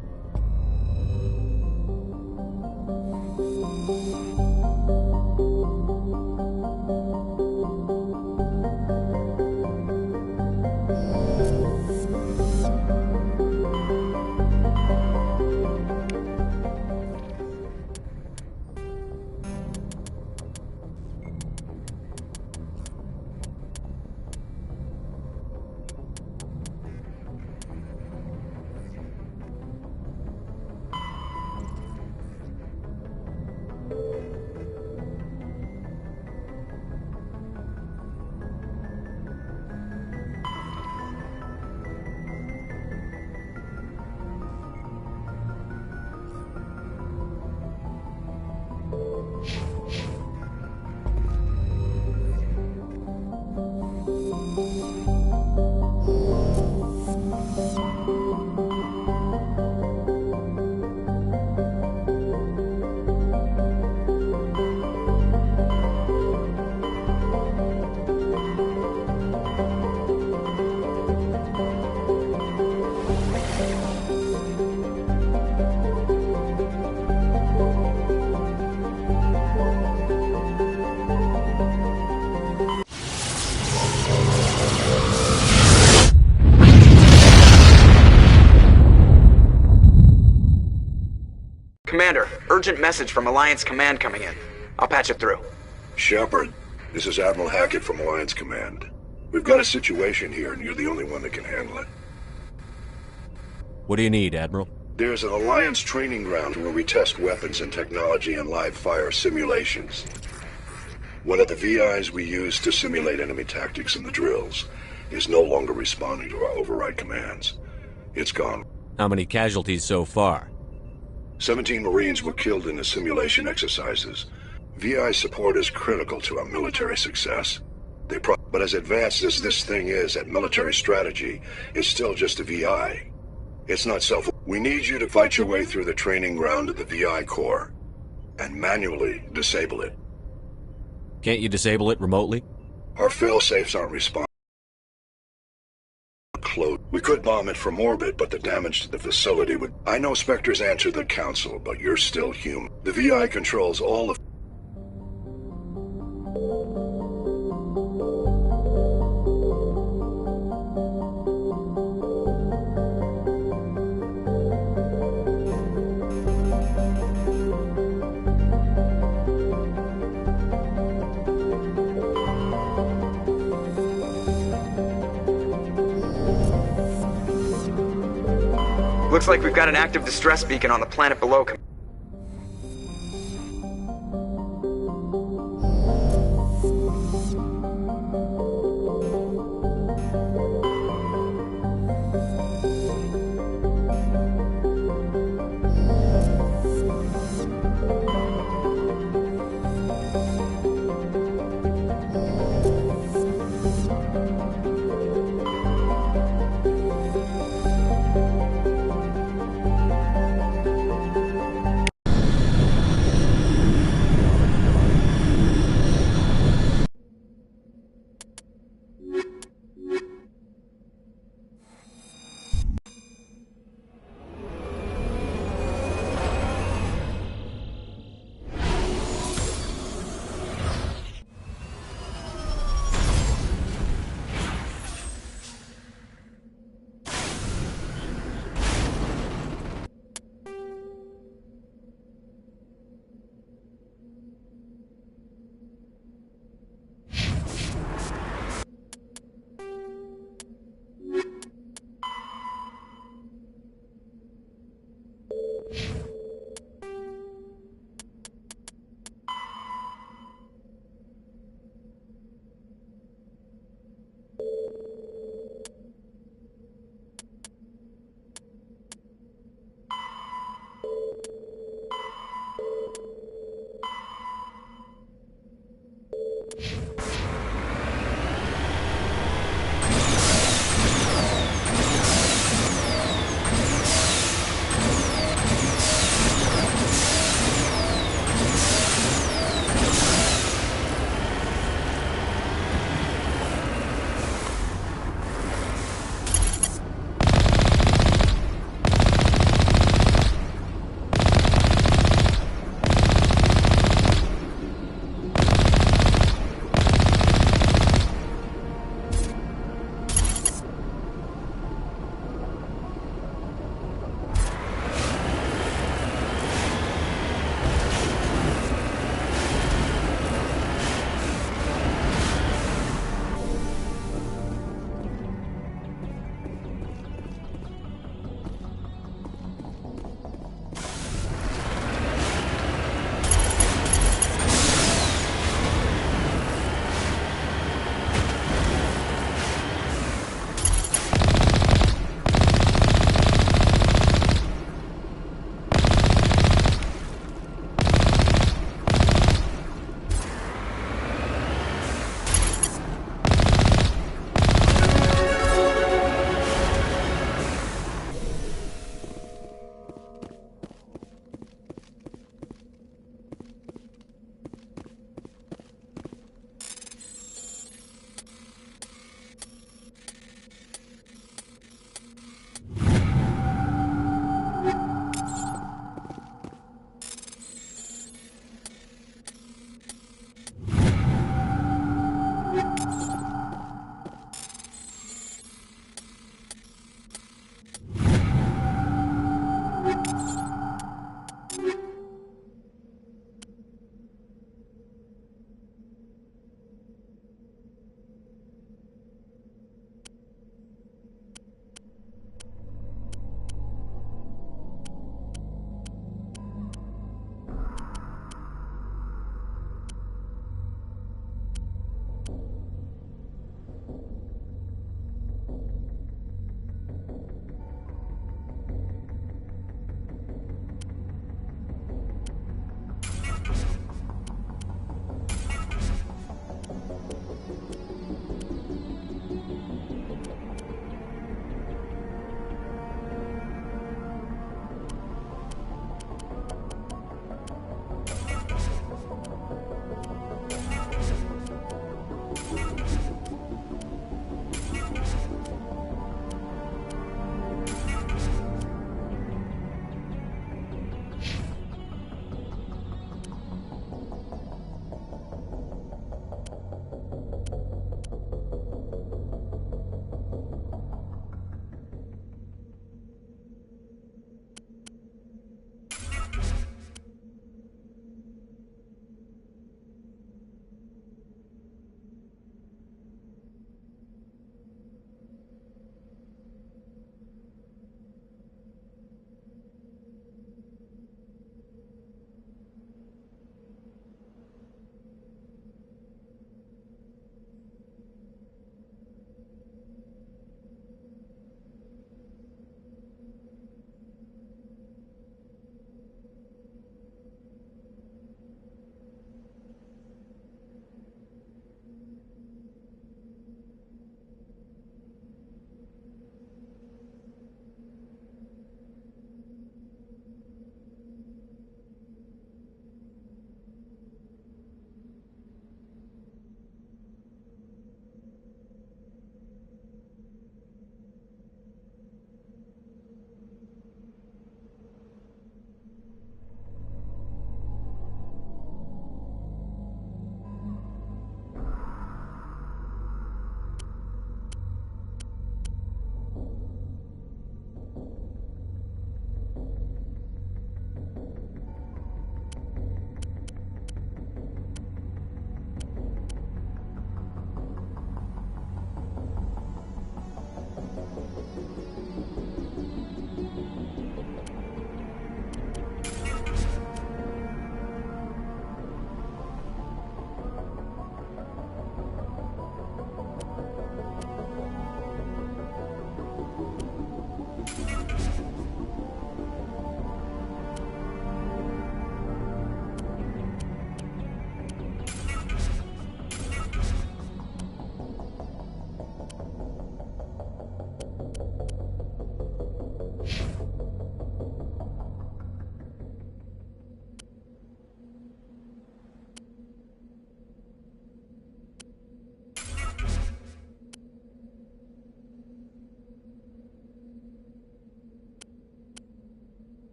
Commander, urgent message from Alliance Command coming in. I'll patch it through. Shepard, this is Admiral Hackett from Alliance Command. We've got a situation here, and you're the only one that can handle it. What do you need, Admiral? There's an Alliance training ground where we test weapons and technology in live fire simulations. One of the VIs we use to simulate enemy tactics in the drills is no longer responding to our override commands. It's gone. How many casualties so far? 17 Marines were killed in the simulation exercises. VI support is critical to our military success. But as advanced as this thing is at military strategy, it's still just a VI. It's not self... We need you to fight your way through the training ground of the VI core and manually disable it. Can't you disable it remotely? Our fail-safes aren't responding. We could bomb it from orbit, but the damage to the facility would... I know Spectres answered the Council, but you're still human. The VI controls all of... Looks like we've got an active distress beacon on the planet below.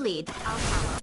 lead. I'll follow.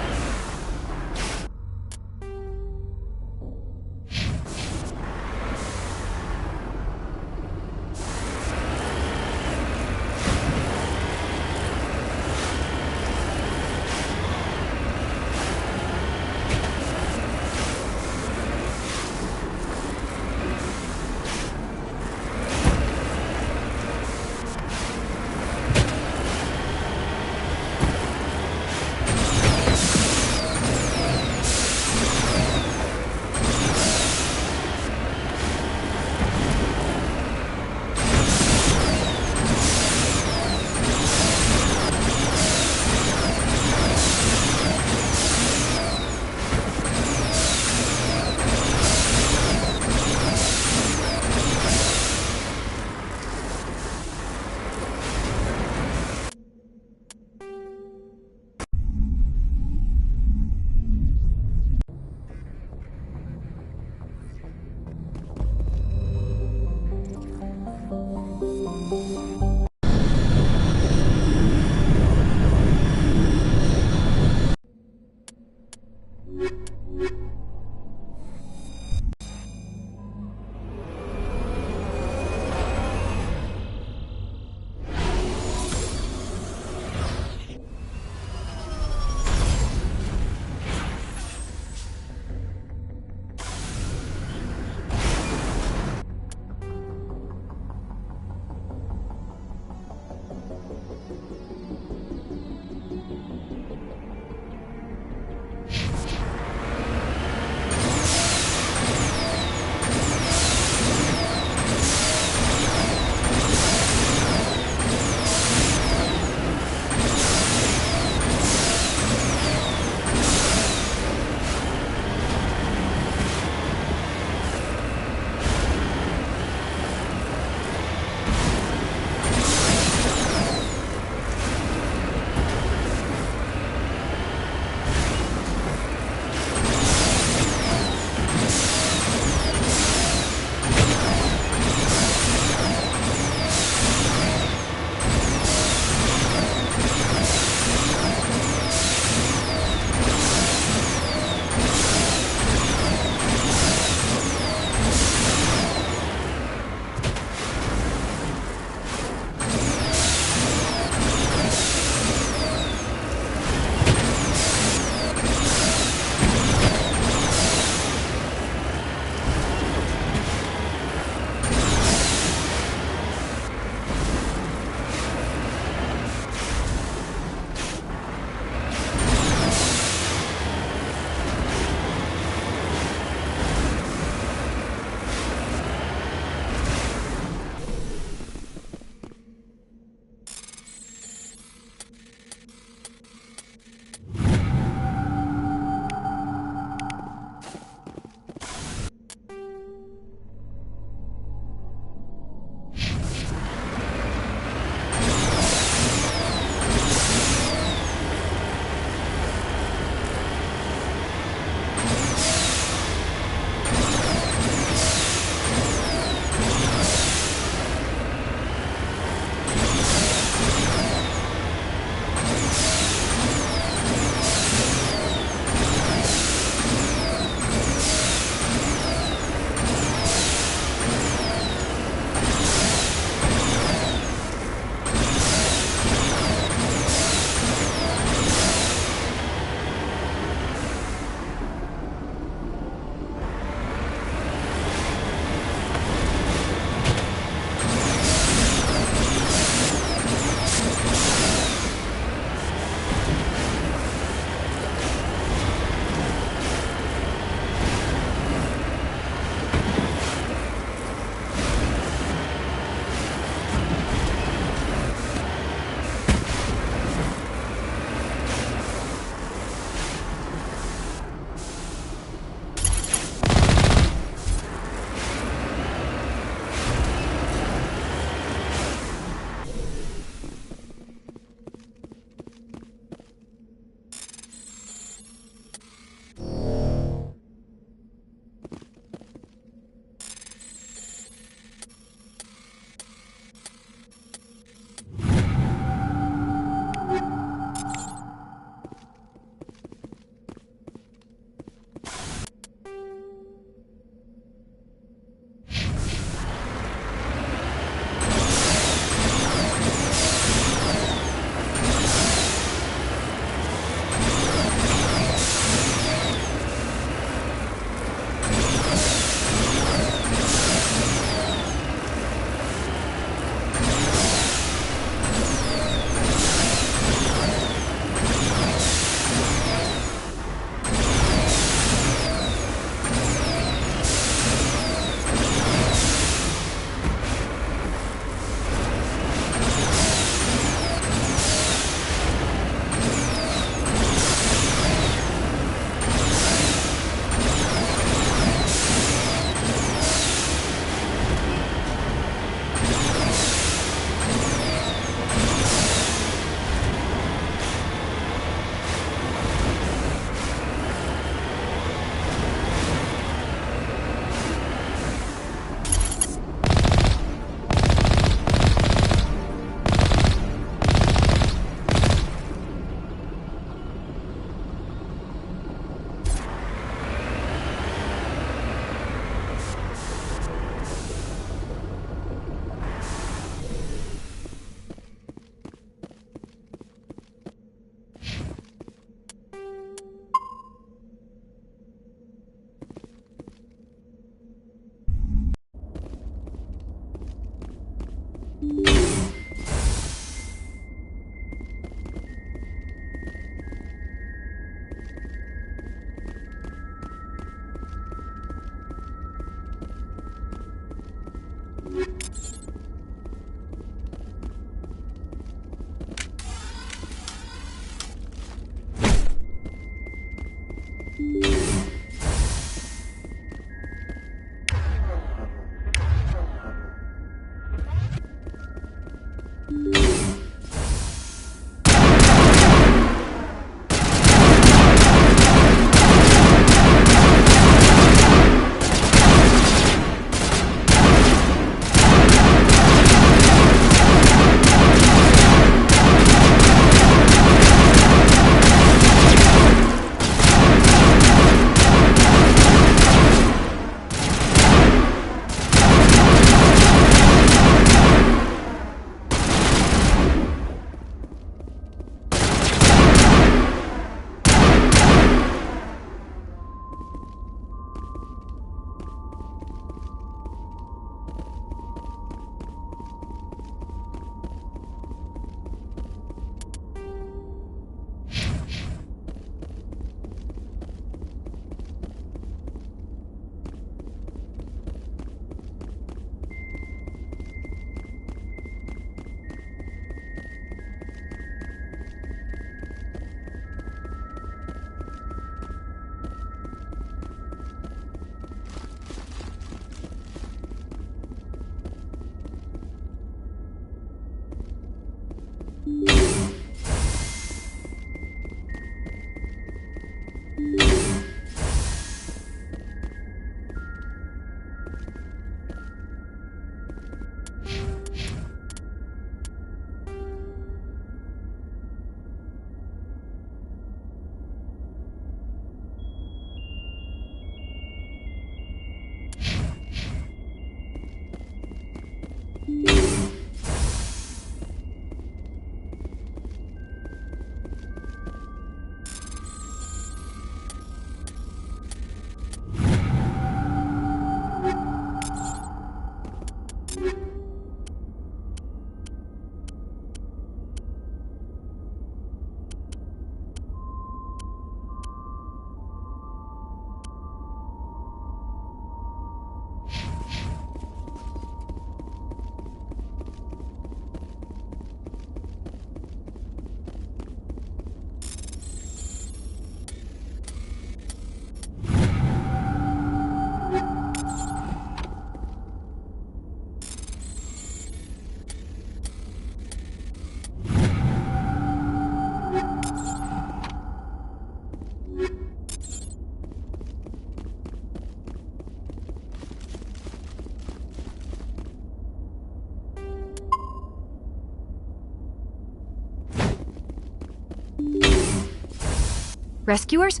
Rescuers?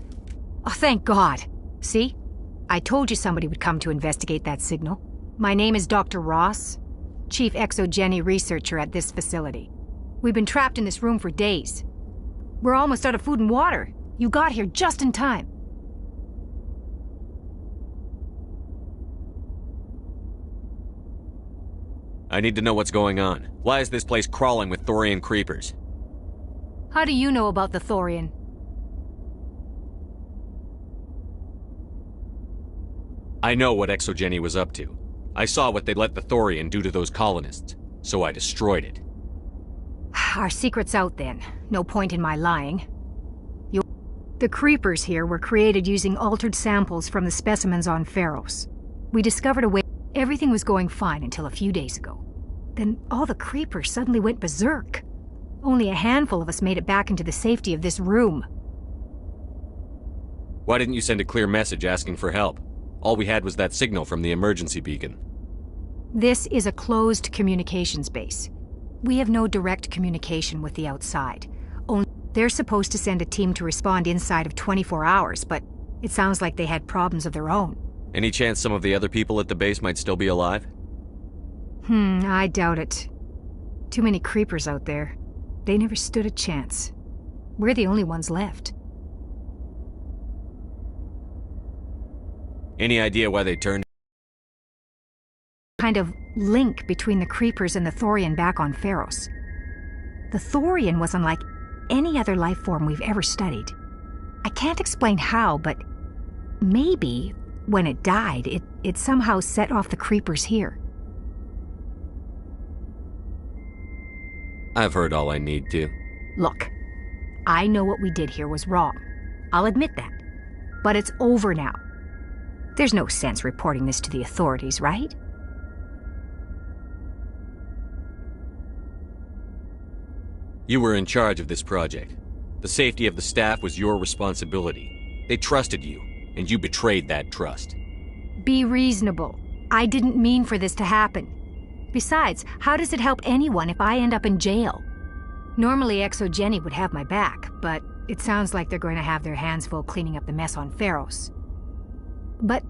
Oh, thank God. See? I told you somebody would come to investigate that signal. My name is Dr. Ross, Chief Exogeny Researcher at this facility. We've been trapped in this room for days. We're almost out of food and water. You got here just in time. I need to know what's going on. Why is this place crawling with Thorian creepers? How do you know about the Thorian? I know what Exogeny was up to. I saw what they let the Thorian do to those colonists, so I destroyed it. Our secret's out then. No point in my lying. The creepers here were created using altered samples from the specimens on Pharos. We discovered a way. Everything was going fine until a few days ago. Then all the creepers suddenly went berserk. Only a handful of us made it back into the safety of this room. Why didn't you send a clear message asking for help? All we had was that signal from the emergency beacon. This is a closed communications base. We have no direct communication with the outside. Only they're supposed to send a team to respond inside of 24 hours, but it sounds like they had problems of their own. Any chance some of the other people at the base might still be alive? I doubt it. Too many creepers out there. They never stood a chance. We're the only ones left. Any idea why they turned? Kind of link between the creepers and the Thorian back on Pharos. The Thorian was unlike any other life form we've ever studied. I can't explain how, but maybe when it died, it somehow set off the creepers here. I've heard all I need to. Look, I know what we did here was wrong. I'll admit that. But it's over now. There's no sense reporting this to the authorities, right? You were in charge of this project. The safety of the staff was your responsibility. They trusted you, and you betrayed that trust. Be reasonable. I didn't mean for this to happen. Besides, how does it help anyone if I end up in jail? Normally Exogeny would have my back, but it sounds like they're going to have their hands full cleaning up the mess on Pharos. But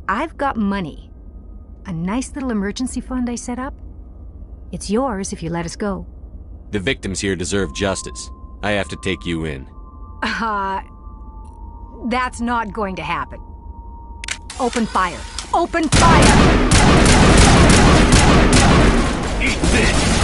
I've got money. A nice little emergency fund I set up. It's yours if you let us go. The victims here deserve justice. I have to take you in. That's not going to happen. Open fire. Open fire! Eat this!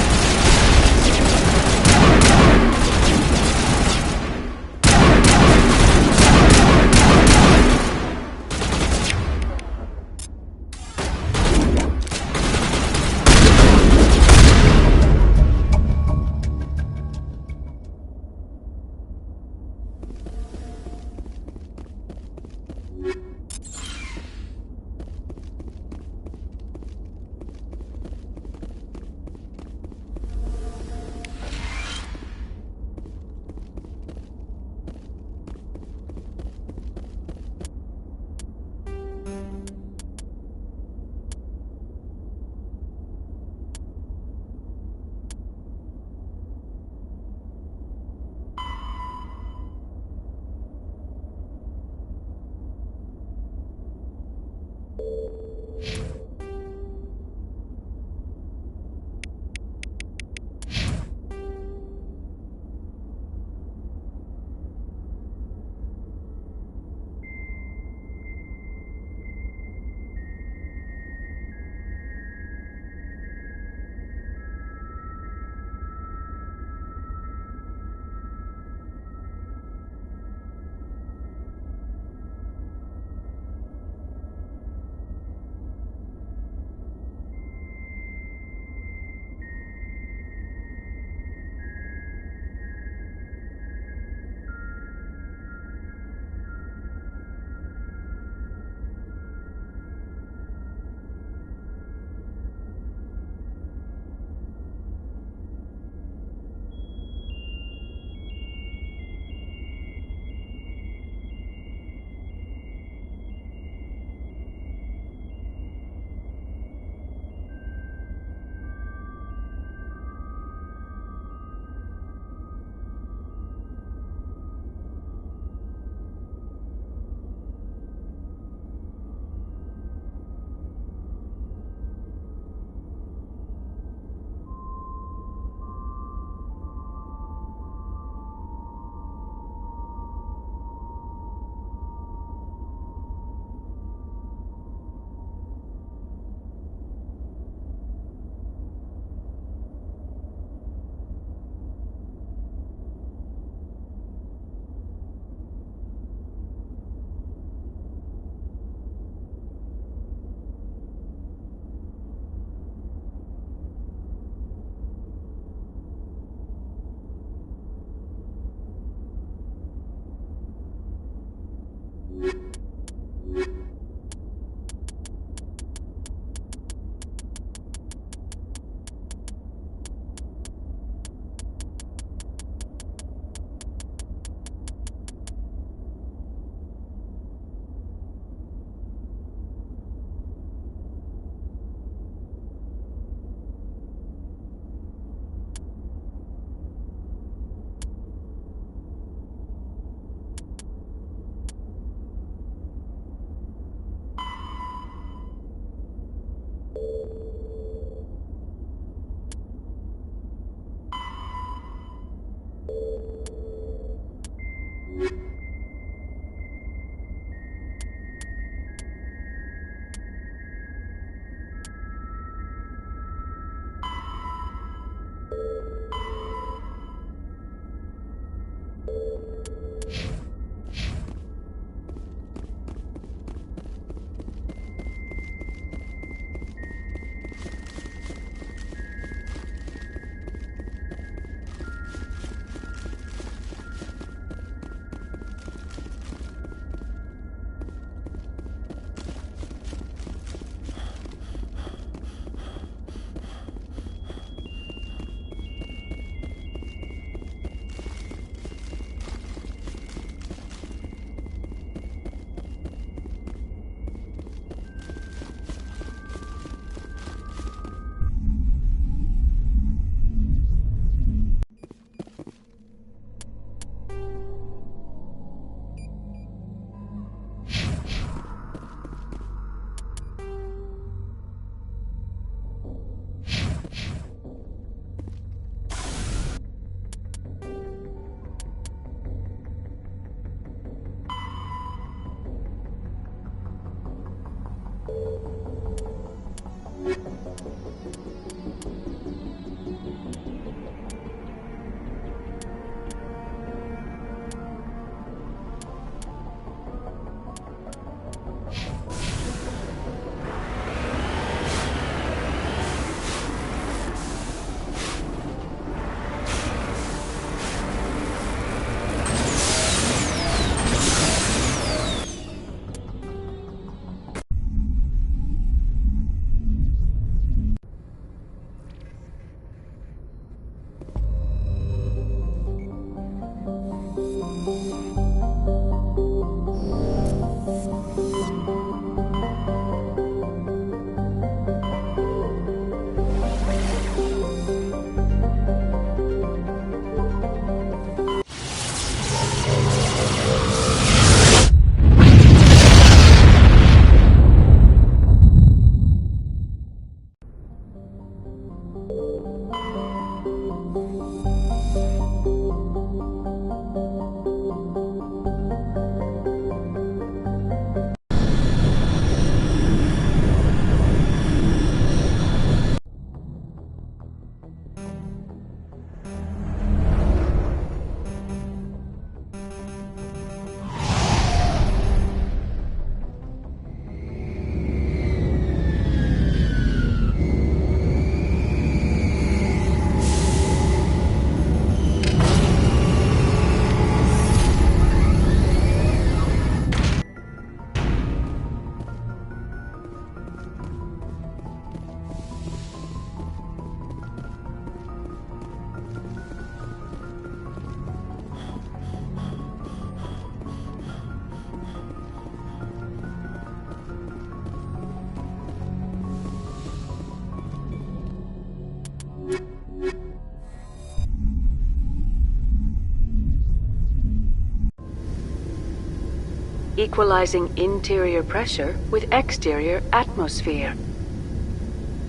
equalizing interior pressure with exterior atmosphere.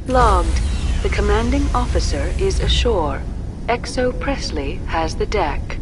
Logged. The commanding officer is ashore. Exo Presley has the deck.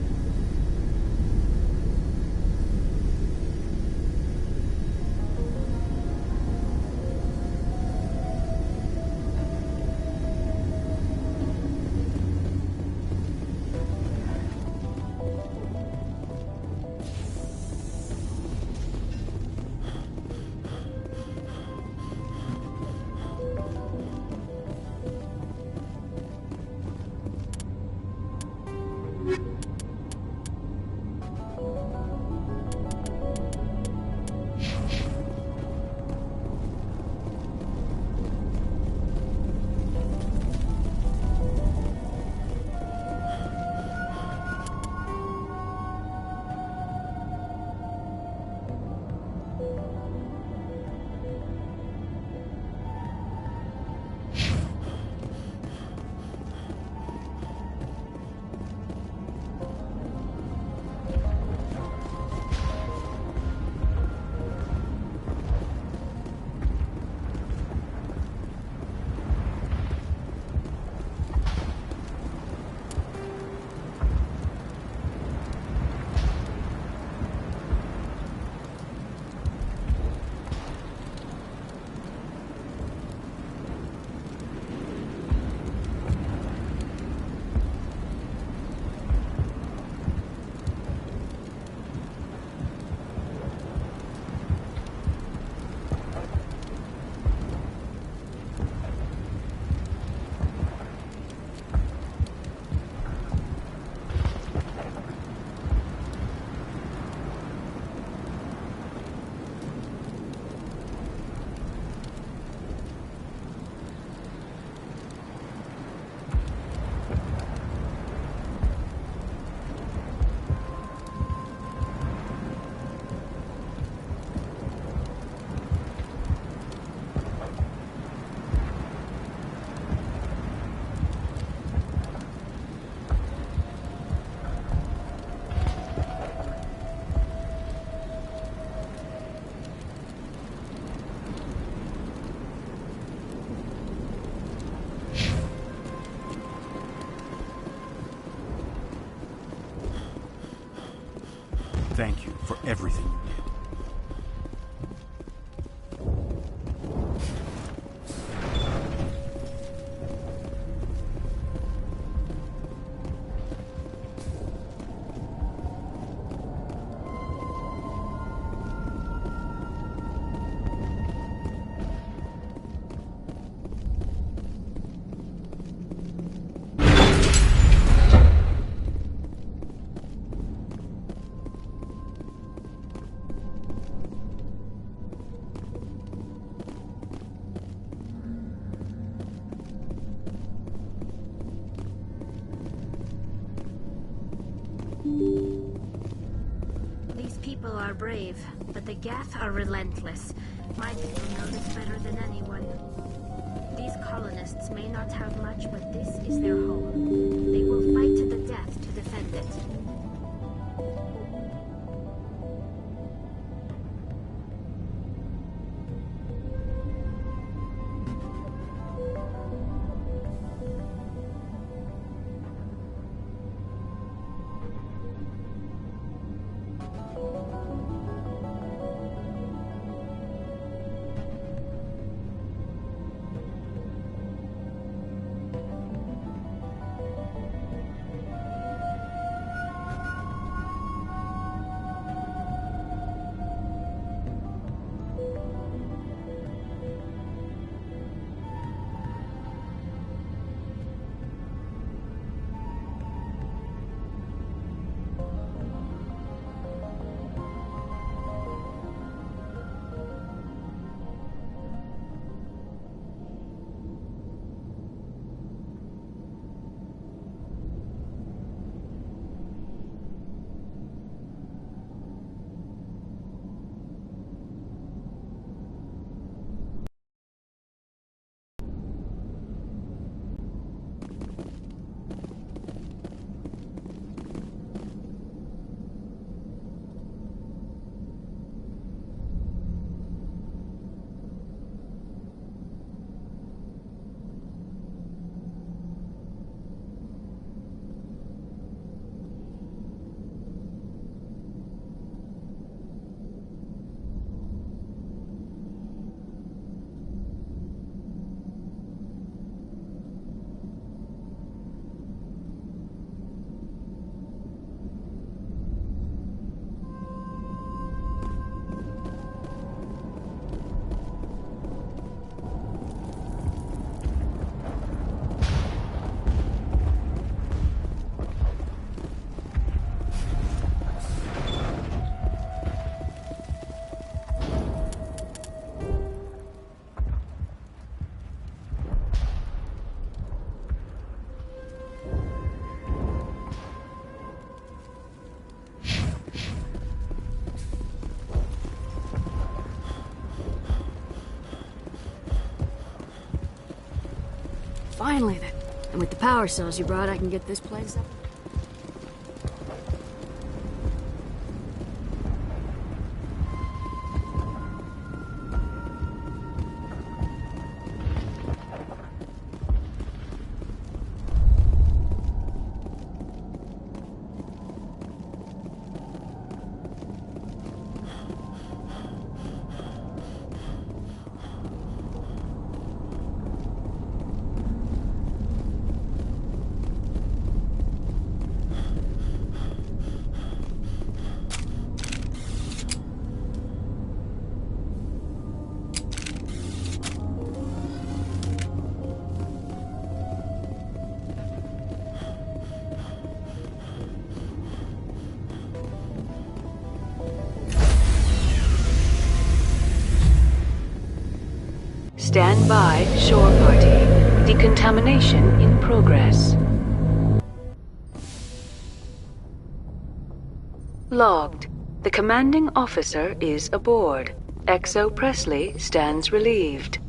Thank you for everything you did. These people are brave, but the Geth are relentless. My people know this better than anyone. These colonists may not have much, but this is their home. They will fight to the death to defend it. Finally then. And with the power cells you brought, I can get this place up. Stand by, shore party. Decontamination in progress. Logged. The commanding officer is aboard. XO Presley stands relieved.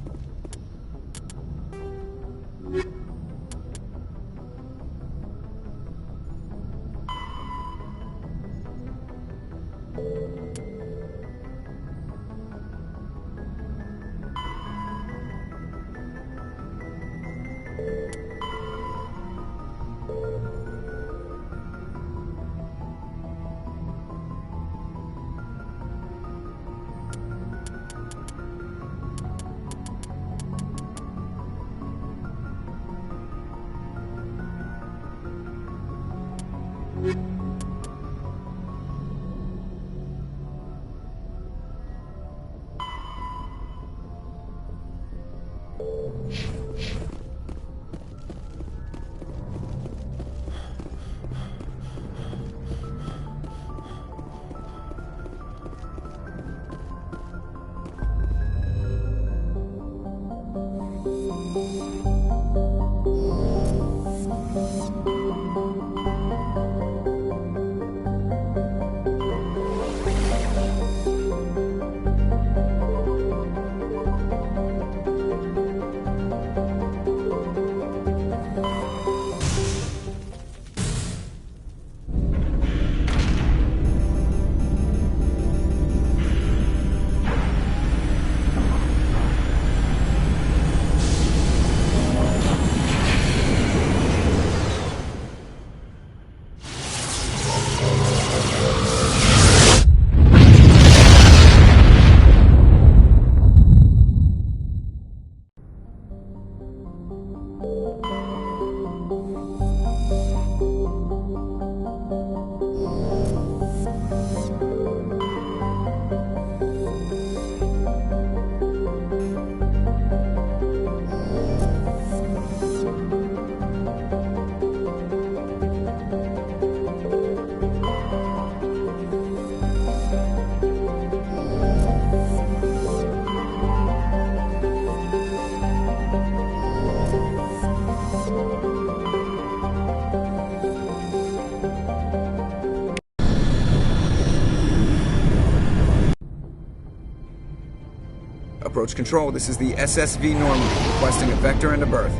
Approach control, this is the SSV Normandy, requesting a vector and a berth.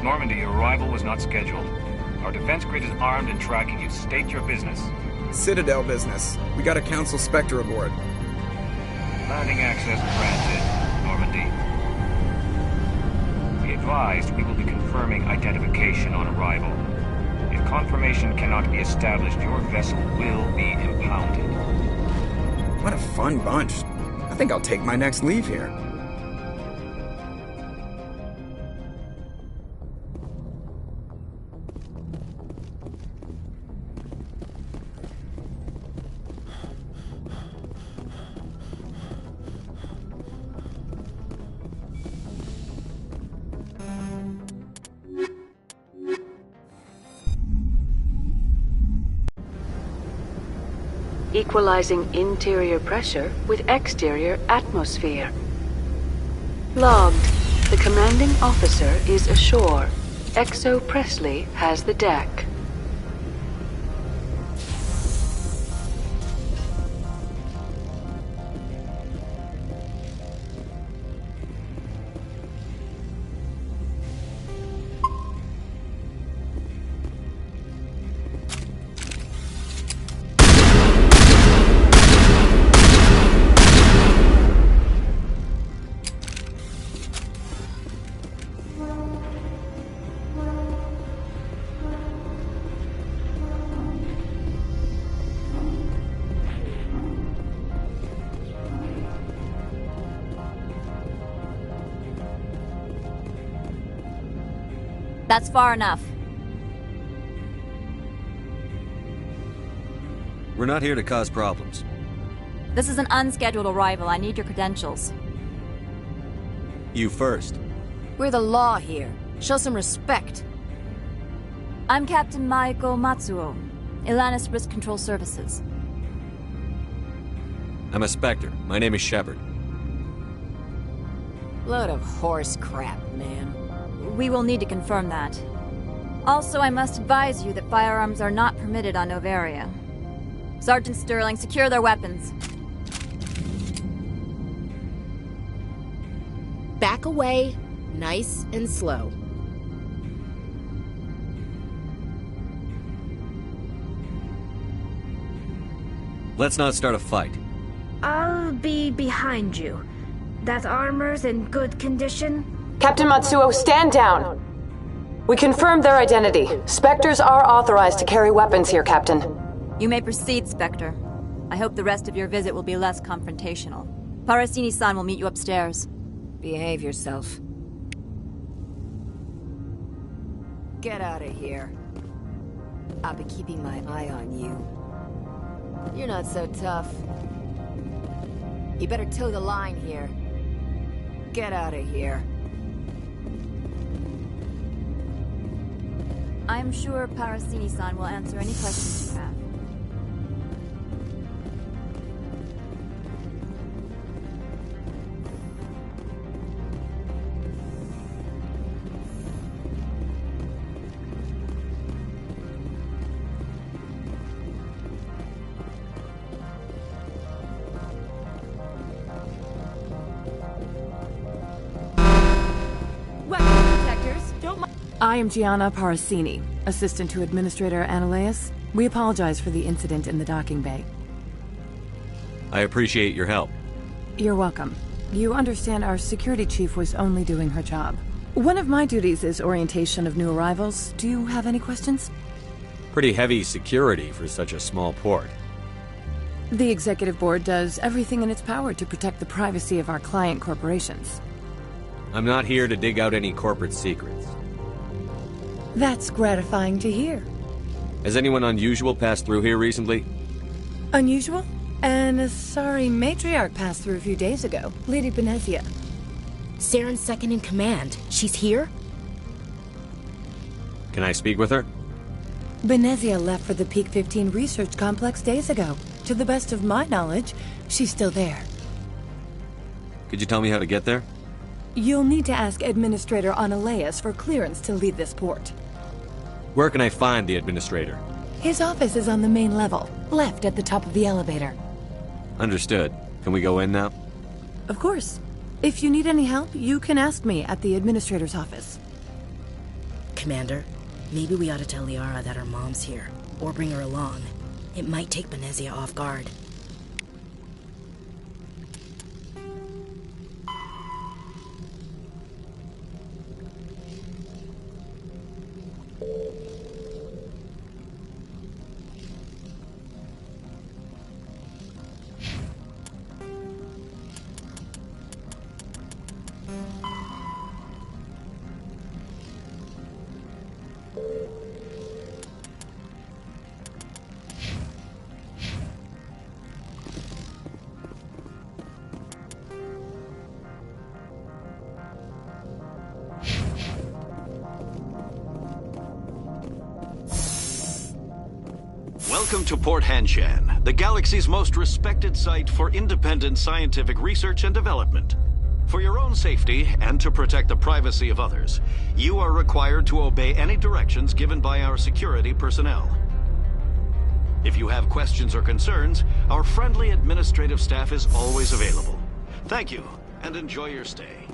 Normandy, your arrival was not scheduled. Our defense grid is armed and tracking you. State your business. Citadel business. We got a Council Spectre aboard. Landing access granted, Normandy. Be advised, we will be confirming identification on arrival. If confirmation cannot be established, your vessel will be impounded. What a fun bunch. I think I'll take my next leave here. Equalizing interior pressure with exterior atmosphere. Logged. The commanding officer is ashore. XO Presley has the deck. That's far enough. We're not here to cause problems. This is an unscheduled arrival. I need your credentials. You first. We're the law here. Show some respect. I'm Captain Maiko Matsuo, Ilanis Risk Control Services. I'm a Spectre. My name is Shepard. Load of horse crap, man. We will need to confirm that. Also, I must advise you that firearms are not permitted on Novaria. Sergeant Sterling, secure their weapons. Back away, nice and slow. Let's not start a fight. I'll be behind you. That armor's in good condition? Captain Matsuo, stand down! We confirmed their identity. Spectres are authorized to carry weapons here, Captain. You may proceed, Spectre. I hope the rest of your visit will be less confrontational. Parasini-san will meet you upstairs. Behave yourself. Get out of here. I'll be keeping my eye on you. You're not so tough. You better toe the line here. Get out of here. I'm sure Parasini-san will answer any questions you have. I am Gianna Parasini, assistant to Administrator Ananias. We apologize for the incident in the docking bay. I appreciate your help. You're welcome. You understand our security chief was only doing her job. One of my duties is orientation of new arrivals. Do you have any questions? Pretty heavy security for such a small port. The Executive Board does everything in its power to protect the privacy of our client corporations. I'm not here to dig out any corporate secrets. That's gratifying to hear. Has anyone unusual passed through here recently? Unusual? And a sorry matriarch passed through a few days ago. Lady Benezia. Saren's second in command. She's here? Can I speak with her? Benezia left for the Peak 15 research complex days ago. To the best of my knowledge, she's still there. Could you tell me how to get there? You'll need to ask Administrator Ananias for clearance to leave this port. Where can I find the Administrator? His office is on the main level, left at the top of the elevator. Understood. Can we go in now? Of course. If you need any help, you can ask me at the Administrator's office. Commander, maybe we ought to tell Liara that her mom's here, or bring her along. It might take Benezia off guard. Welcome to Port Hanshan, the galaxy's most respected site for independent scientific research and development. For your own safety and to protect the privacy of others, you are required to obey any directions given by our security personnel. If you have questions or concerns, our friendly administrative staff is always available. Thank you, and enjoy your stay.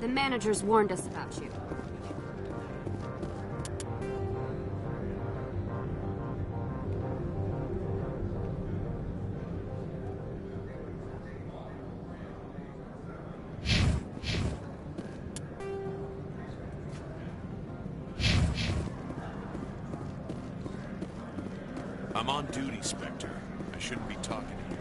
The managers warned us about you. I'm on duty, Spectre. I shouldn't be talking to you.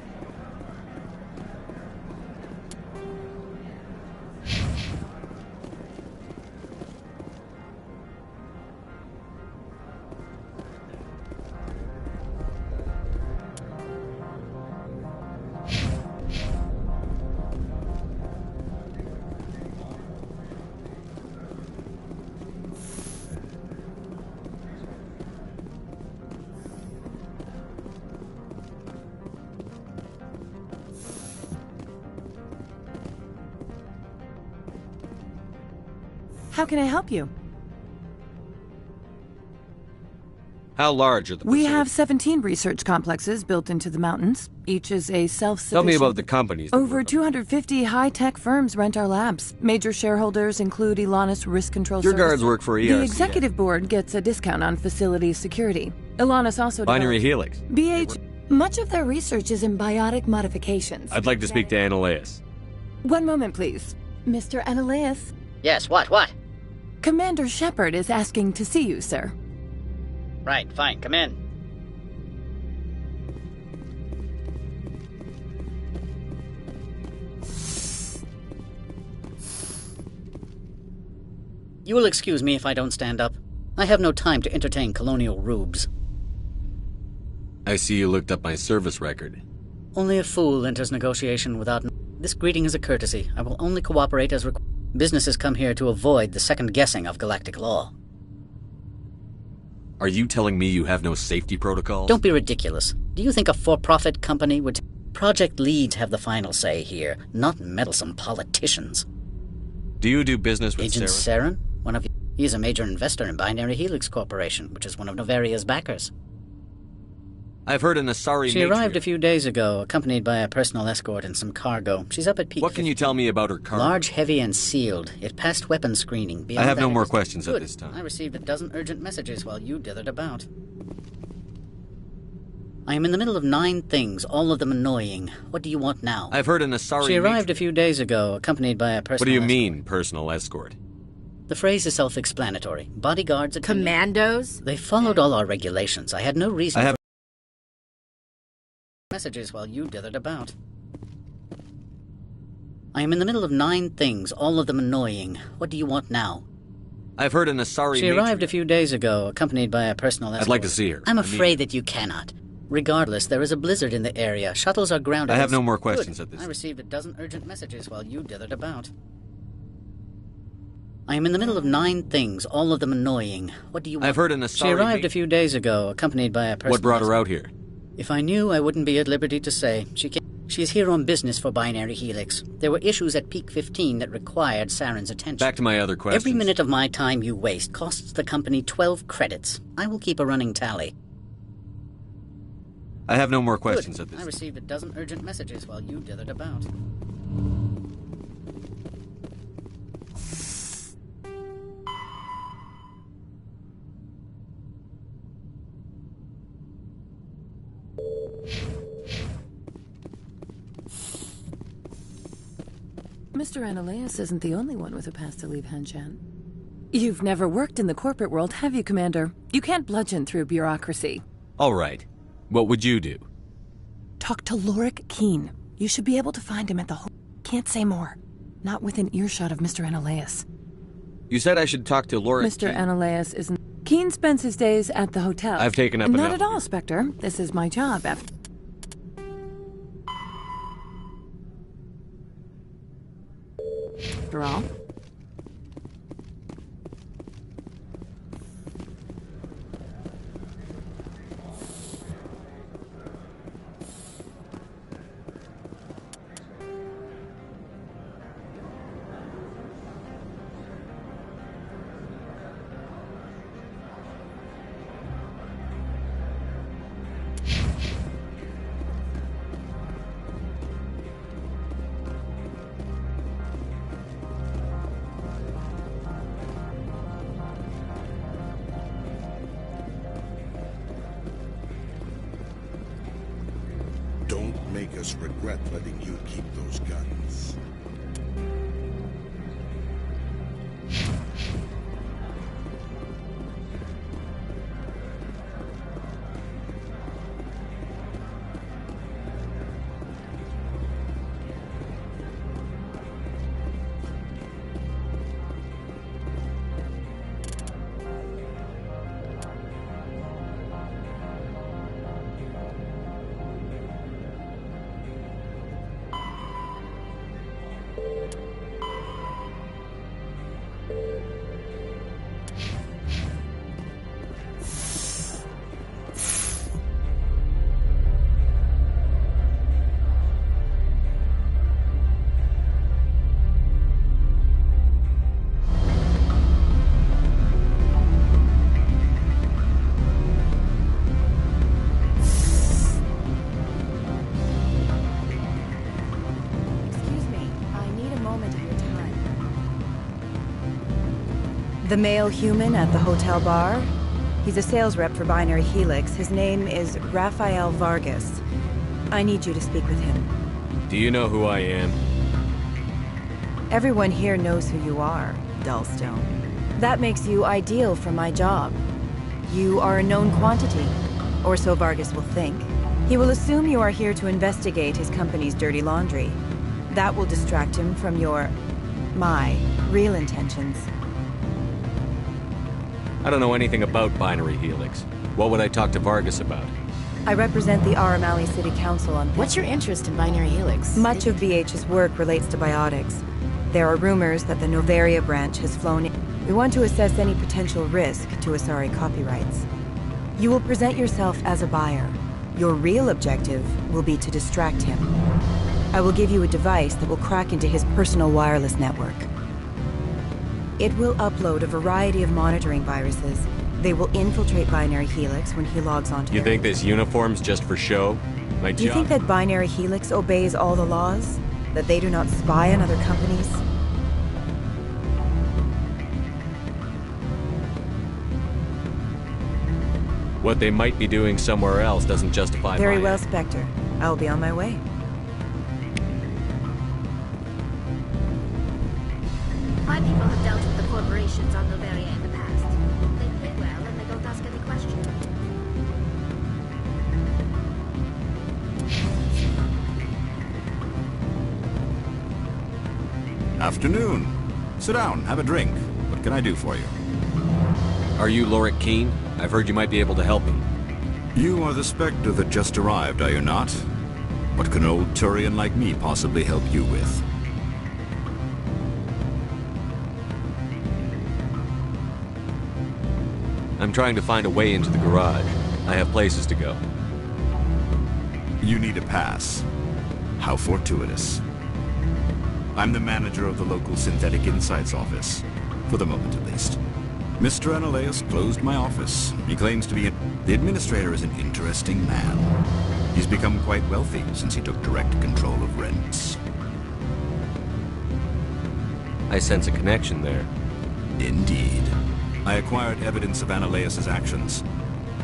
How can I help you? How large are the We facilities? have 17 research complexes built into the mountains. Each is a self-sufficient... Tell me about the companies. Over 250 high-tech firms rent our labs. Major shareholders include Ilanis Risk Control Your Service. guards work for ERC. The executive board gets a discount on facility security. Ilanis also Binary develops... Helix. Much of their research is in biotic modifications. I'd like to speak to Annaleus. One moment, please. Mr. Annaleus? Yes, what? Commander Shepard is asking to see you, sir. Right, fine, come in. You will excuse me if I don't stand up. I have no time to entertain colonial rubes. I see you looked up my service record. Only a fool enters negotiation without... This greeting is a courtesy. I will only cooperate as required. Businesses come here to avoid the second guessing of galactic law. Are you telling me you have no safety protocols? Don't be ridiculous. Do you think a for-profit company would... Project leads have the final say here, not meddlesome politicians. Do you do business with Agent Saren? Saren? One of you. He is a major investor in Binary Helix Corporation, which is one of Novaria's backers. I've heard an Asari She arrived a few days ago, accompanied by a personal escort and some cargo. She's up at peak. What can you tell me about her cargo? Large, heavy, and sealed. It passed weapons screening. I have no more Good. questions at this time. I received a dozen urgent messages while you dithered about. I am in the middle of 9 things, all of them annoying. What do you want now? I've heard an Asari She arrived a few days ago, accompanied by a personal What do you escort. mean, personal escort? The phrase is self-explanatory. Bodyguards... Commandos? They followed all our regulations. I had no reason... I have messages while you dithered about. I am in the middle of 9 things, all of them annoying. What do you want now? I've heard an Asari She arrived a few days ago, accompanied by a personal escort. I'd like to see her. I'm afraid that you cannot. Regardless, there is a blizzard in the area. Shuttles are grounded. I have no more questions at this I time. received a dozen urgent messages while you dithered about. I am in the middle of 9 things, all of them annoying. What do you want? I've heard an Asari She arrived a few days ago, accompanied by a personal What brought her escort. out here? If I knew, I wouldn't be at liberty to say. She is here on business for Binary Helix. There were issues at Peak 15 that required Saren's attention. Back to my other questions. Every minute of my time you waste costs the company 12 credits. I will keep a running tally. I have no more questions at this I time. received a dozen urgent messages while you dithered about. Mr. Annaleus isn't the only one with a pass to leave Hanshan. You've never worked in the corporate world, have you, Commander? You can't bludgeon through bureaucracy. All right. What would you do? Talk to Lorik Keen. You should be able to find him at the Can't say more. Not within earshot of Mr. Annaleus. You said I should talk to Laura. Mr. Annaleus isn't... Keen spends his days at the hotel. I've taken up Not enough. at all, Spectre. This is my job after... After all. Don't make us regret letting you keep those guns. The male human at the hotel bar? He's a sales rep for Binary Helix. His name is Rafael Vargas. I need you to speak with him. Do you know who I am? Everyone here knows who you are, Dullstone. That makes you ideal for my job. You are a known quantity, or so Vargas will think. He will assume you are here to investigate his company's dirty laundry. That will distract him from my real intentions. I don't know anything about Binary Helix. What would I talk to Vargas about? I represent the Aramali City Council on... What's your interest in Binary Helix? Much of BH's work relates to biotics. There are rumors that the Novaria branch has flown in. We want to assess any potential risk to Asari copyrights. You will present yourself as a buyer. Your real objective will be to distract him. I will give you a device that will crack into his personal wireless network. It will upload a variety of monitoring viruses. They will infiltrate Binary Helix when he logs onto You think this uniform's just for show? My job... Do you think that Binary Helix obeys all the laws? That they do not spy on other companies? What they might be doing somewhere else doesn't justify Very well, Spectre. I will be on my way. My people have dealt with the corporations on Novaria in the past. They pay well and they don't ask any questions. Afternoon. Sit down, have a drink. What can I do for you? Are you Lorik Keen? I've heard you might be able to help me. You are the Spectre that just arrived, are you not? What can an old Turian like me possibly help you with? I'm trying to find a way into the garage. I have places to go. You need a pass. How fortuitous. I'm the manager of the local Synthetic Insights office. For the moment, at least. Mr. Analeus closed my office. He claims to be the administrator is an interesting man. He's become quite wealthy since he took direct control of rents. I sense a connection there. Indeed. I acquired evidence of Analeus' actions.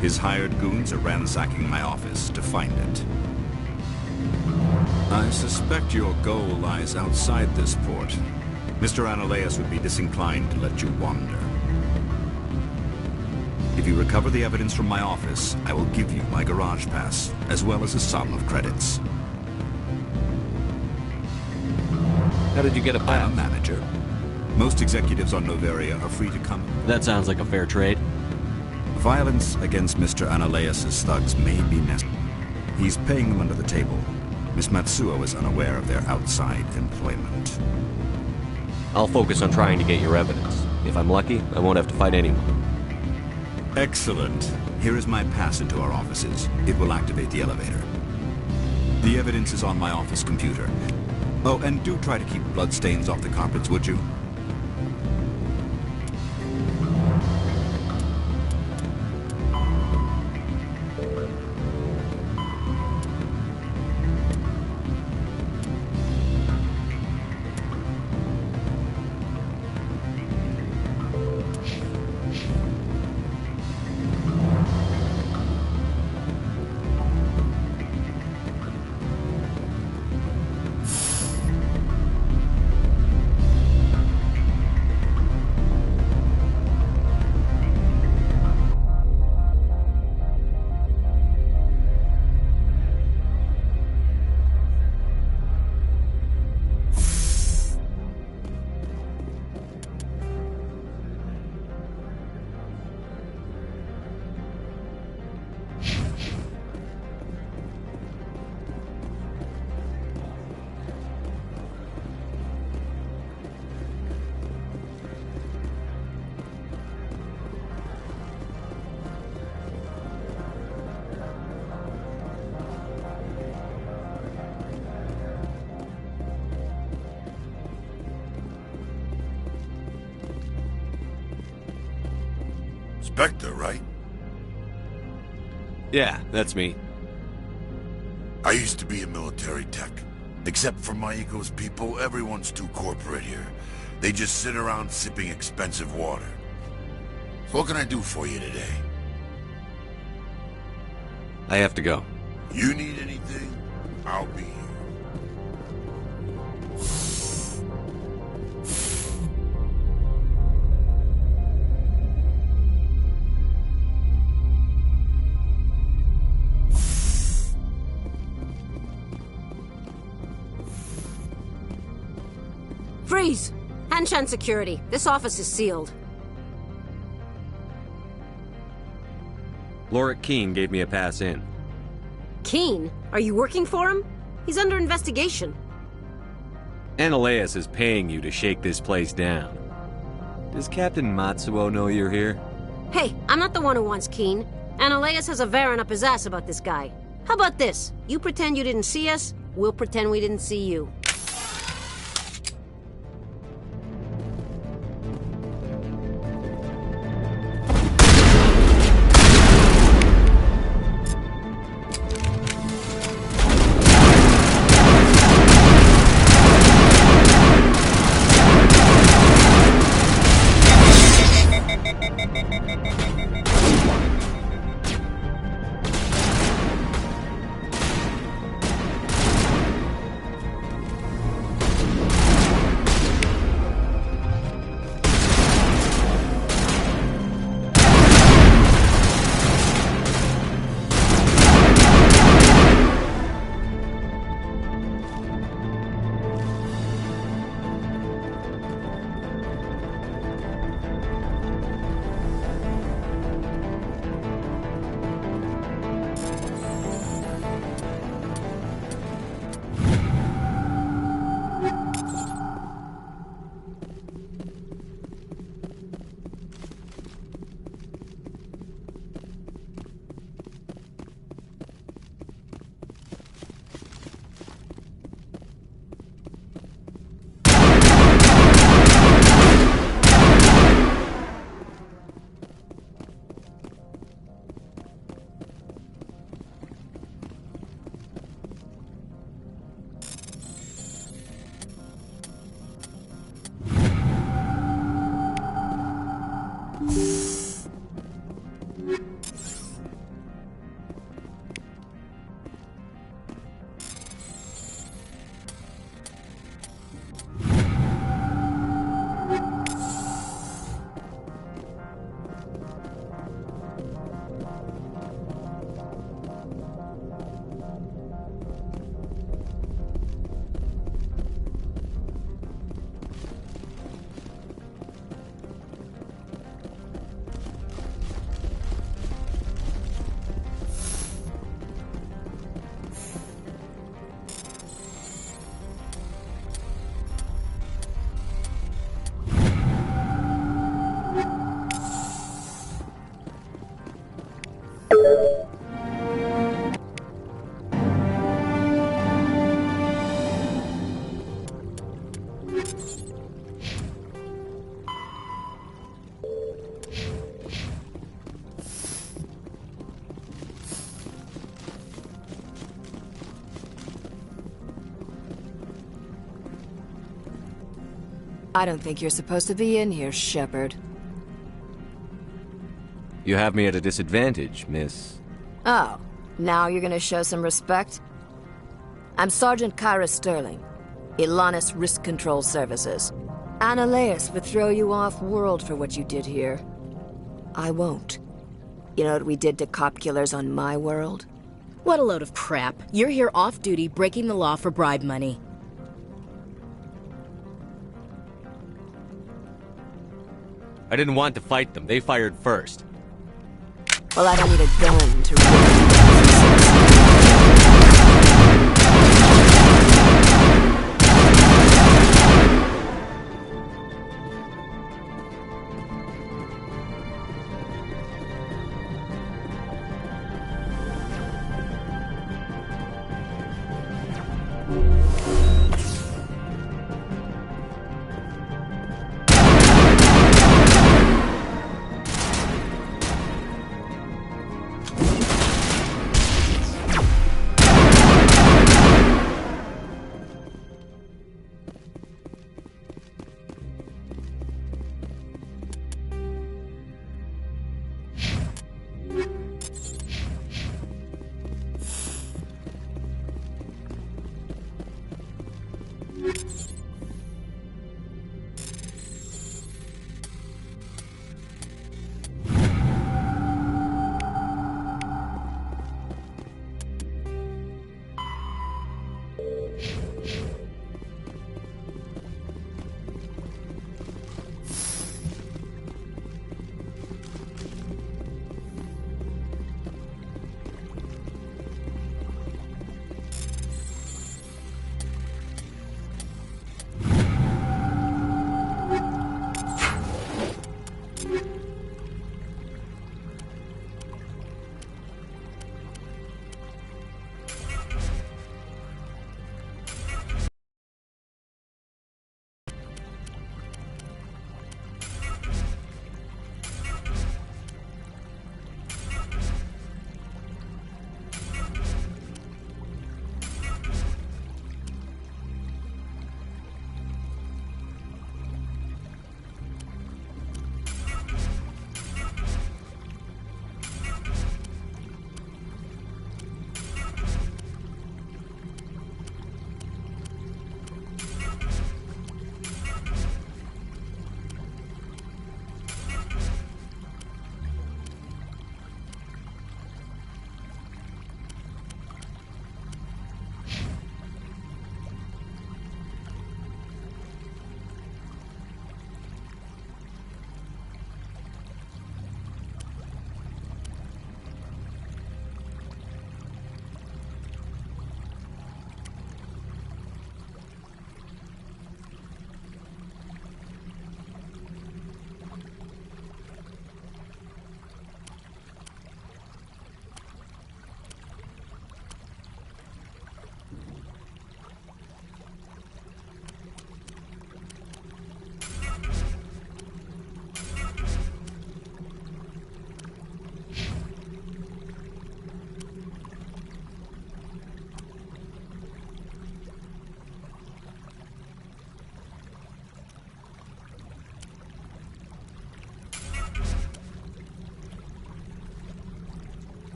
His hired goons are ransacking my office to find it. I suspect your goal lies outside this port. Mr. Analeus would be disinclined to let you wander. If you recover the evidence from my office, I will give you my garage pass, as well as a sum of credits. How did you get a pass? I'm a manager. Most executives on Novaria are free to come. That sounds like a fair trade. Violence against Mr. Analeus' thugs may be necessary. He's paying them under the table. Miss Matsuo is unaware of their outside employment. I'll focus on trying to get your evidence. If I'm lucky, I won't have to fight anyone. Excellent. Here is my pass into our offices. It will activate the elevator. The evidence is on my office computer. Oh, and do try to keep bloodstains off the carpets, would you? Spectre, right? Yeah, that's me. I used to be a military tech. Except for my ego's people, everyone's too corporate here. They just sit around sipping expensive water. What can I do for you today? I have to go. You need anything? I'll be here. Freeze! Hanshan security. This office is sealed. Lorik Keene gave me a pass in. Keene? Are you working for him? He's under investigation. Ananias is paying you to shake this place down. Does Captain Matsuo know you're here? Hey, I'm not the one who wants Keene. Ananias has a Varen up his ass about this guy. How about this? You pretend you didn't see us, we'll pretend we didn't see you. I don't think you're supposed to be in here, Shepard. You have me at a disadvantage, miss. Oh, now you're gonna show some respect? I'm Sergeant Kyra Sterling, Ilanis Risk Control Services. Ananias would throw you off-world for what you did here. I won't. You know what we did to cop killers on my world? What a load of crap. You're here off-duty breaking the law for bribe money. I didn't want to fight them. They fired first. Well, I don't need a gun to really...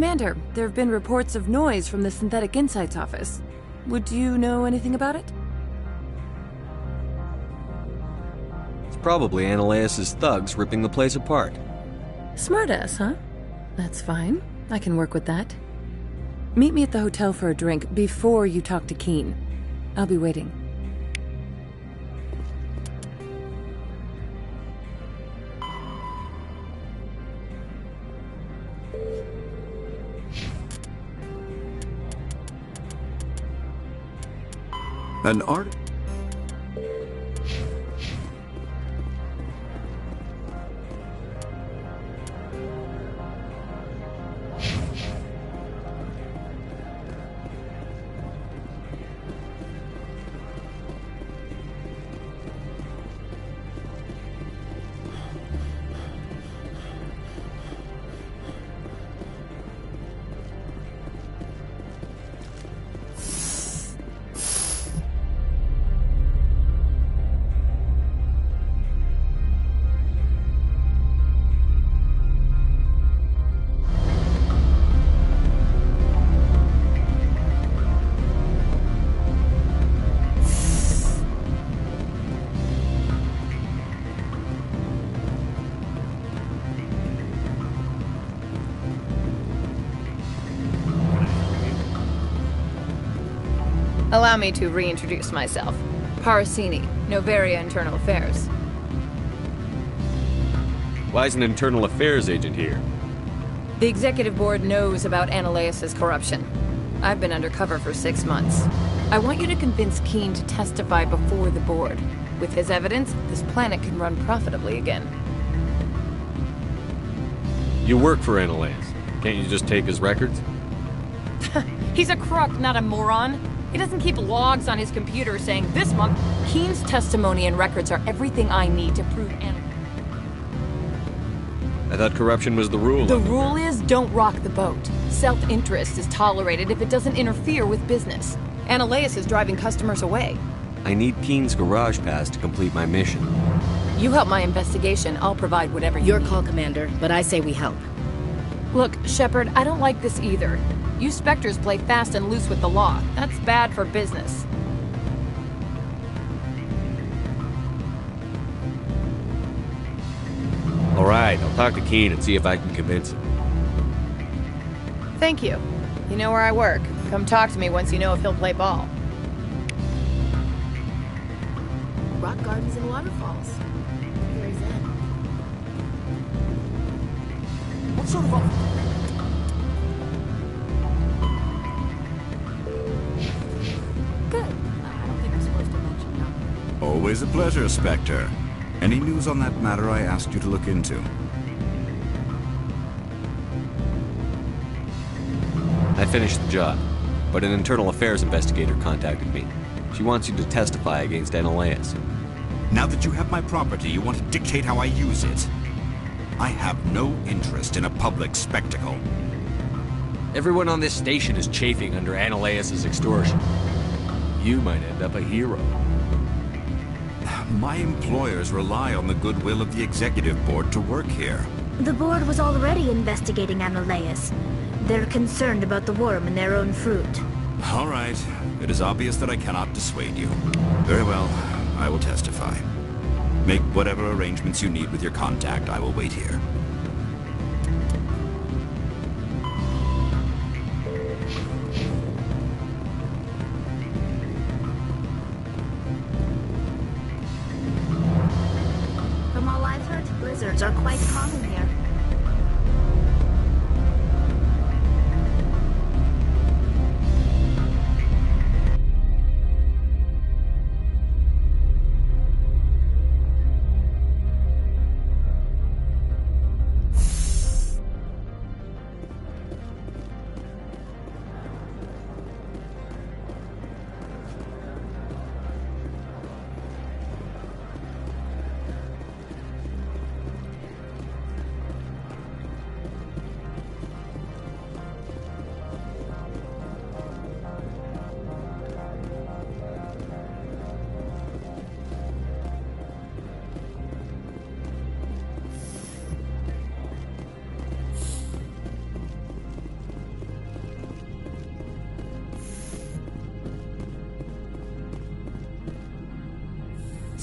Commander, there have been reports of noise from the Synthetic Insights office. Would you know anything about it? It's probably Ananias' thugs ripping the place apart. Smartass, huh? That's fine. I can work with that. Meet me at the hotel for a drink before you talk to Keen. I'll be waiting. An art... Allow me to reintroduce myself. Parasini, Novaria Internal Affairs. Why is an internal affairs agent here? The executive board knows about Ananias' corruption. I've been undercover for 6 months. I want you to convince Keen to testify before the board. With his evidence, this planet can run profitably again. You work for Ananias. Can't you just take his records? He's a crook, not a moron. He doesn't keep logs on his computer saying, this month, Keen's testimony and records are everything I need to prove I thought corruption was the rule. The rule is, don't rock the boat. Self-interest is tolerated if it doesn't interfere with business. Ananias is driving customers away. I need Keen's garage pass to complete my mission. You help my investigation, I'll provide whatever you need. Your call, Commander, but I say we help. Look, Shepard, I don't like this either. You Spectres play fast and loose with the law. That's bad for business. All right, I'll talk to Keen and see if I can convince him. Thank you. You know where I work. Come talk to me once you know if he'll play ball. Rock gardens and waterfalls. Very zen. What sort of offer? Good. I don't think I'm supposed to mention no. Always a pleasure, Spectre. Any news on that matter I asked you to look into? I finished the job, but an internal affairs investigator contacted me. She wants you to testify against Ananias. Now that you have my property, you want to dictate how I use it. I have no interest in a public spectacle. Everyone on this station is chafing under Ananias' extortion. You might end up a hero. My employers rely on the goodwill of the executive board to work here. The board was already investigating Ananias. They're concerned about the worm in their own fruit. All right. It is obvious that I cannot dissuade you. Very well. I will testify. Make whatever arrangements you need with your contact. I will wait here. From all I've heard, blizzards are quite common here.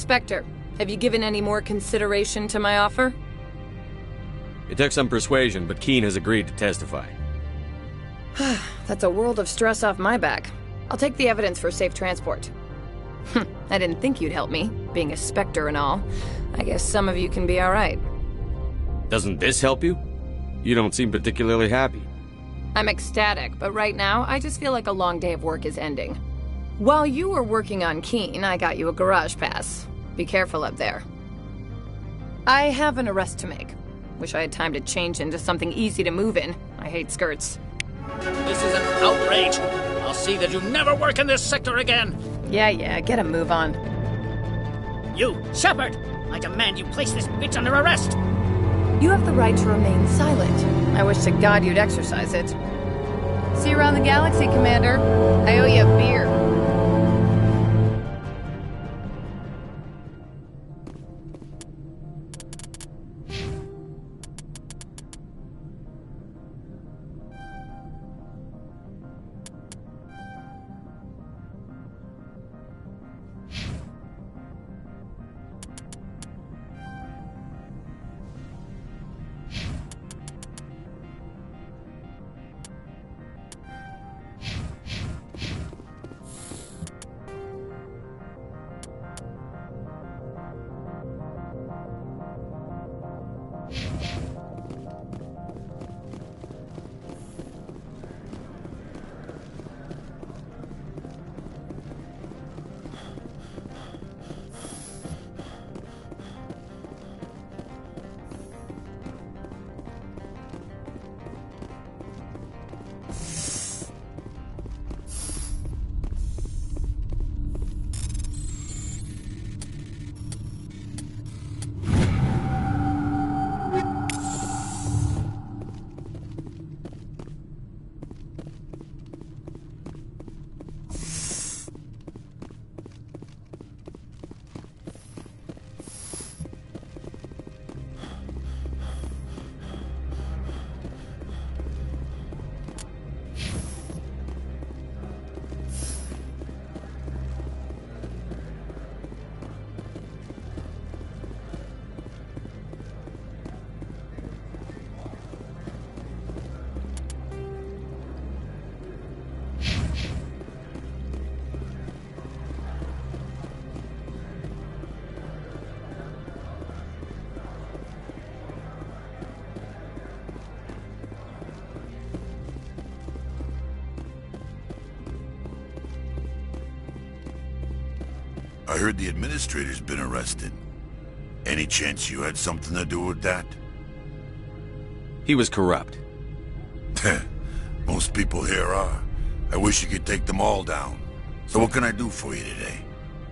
Spectre, have you given any more consideration to my offer? It took some persuasion, but Keen has agreed to testify. That's a world of stress off my back. I'll take the evidence for safe transport. I didn't think you'd help me, being a Spectre and all. I guess some of you can be alright. Doesn't this help you? You don't seem particularly happy. I'm ecstatic, but right now, I just feel like a long day of work is ending. While you were working on Keen, I got you a garage pass. Be careful up there. I have an arrest to make. Wish I had time to change into something easy to move in. I hate skirts. This is an outrage. I'll see that you never work in this sector again. Yeah, get a move on. You, Shepard! I demand you place this bitch under arrest! You have the right to remain silent. I wish to God you'd exercise it. See you around the galaxy, Commander. I owe you a beer. I heard the administrator's been arrested. Any chance you had something to do with that? He was corrupt. Most people here are. I wish you could take them all down. So what can I do for you today?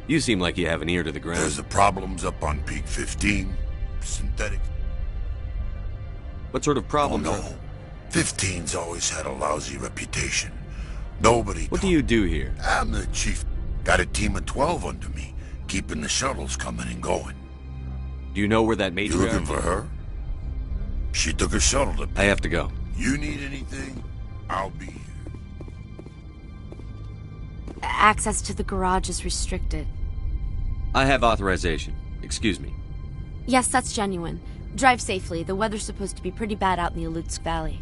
You seem like you have an ear to the ground. There's the problems up on Peak 15. Synthetic. What sort of problems? Oh, no. 15's always had a lousy reputation. Nobody... What do you do here? I'm the chief. Got a team of 12 under me, keeping the shuttles coming and going. Do you know where that matriarch... You looking for her? She took a shuttle to... I have to go. You need anything? I'll be here. Access to the garage is restricted. I have authorization. Excuse me. Yes, that's genuine. Drive safely. The weather's supposed to be pretty bad out in the Alutsk Valley.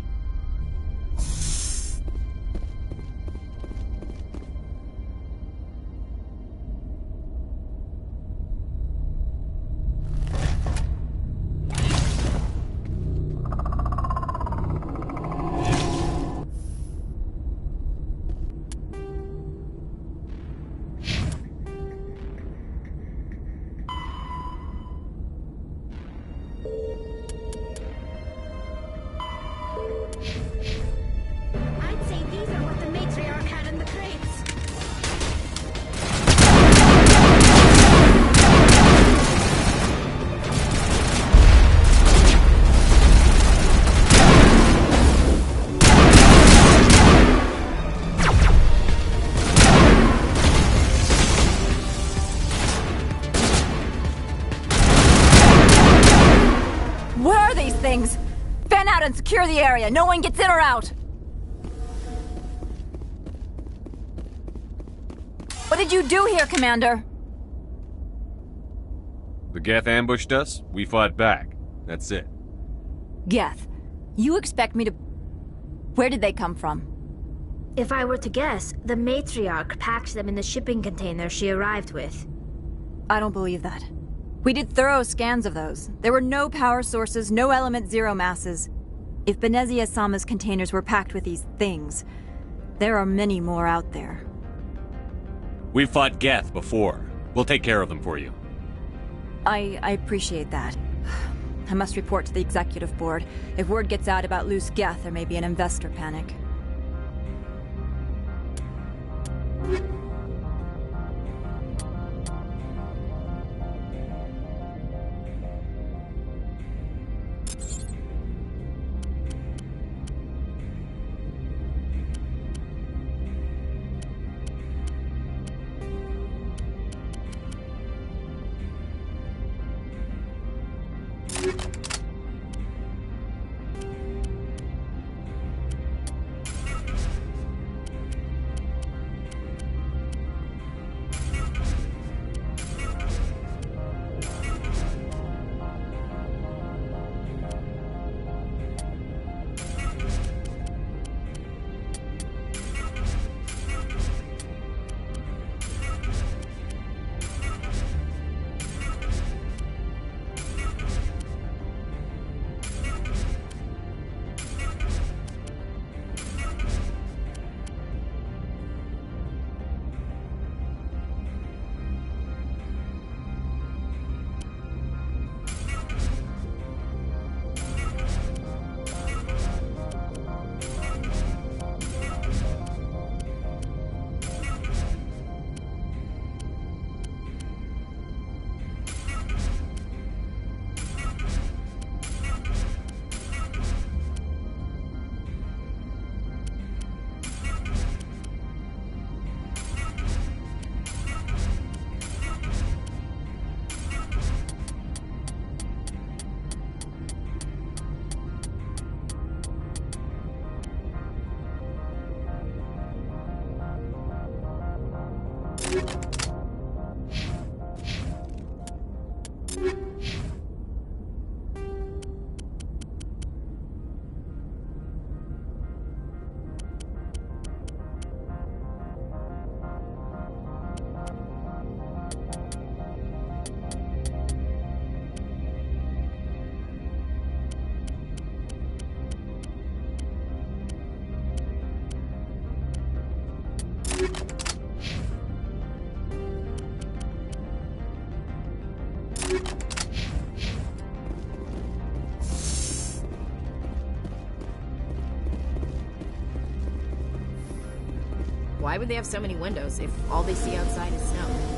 I'd say these are what the matriarch had in the crates. What are these things? Fan out and secure the area. No one gets in or out. What did you do here, Commander? The Geth ambushed us, we fought back. That's it. Geth, you expect me to... Where did they come from? If I were to guess, the matriarch packed them in the shipping container she arrived with. I don't believe that. We did thorough scans of those. There were no power sources, no element zero masses. If Benezia Sama's containers were packed with these things, there are many more out there. We've fought Geth before. We'll take care of them for you. I appreciate that. I must report to the executive board. If word gets out about loose Geth, there may be an investor panic. Why would they have so many windows if all they see outside is snow?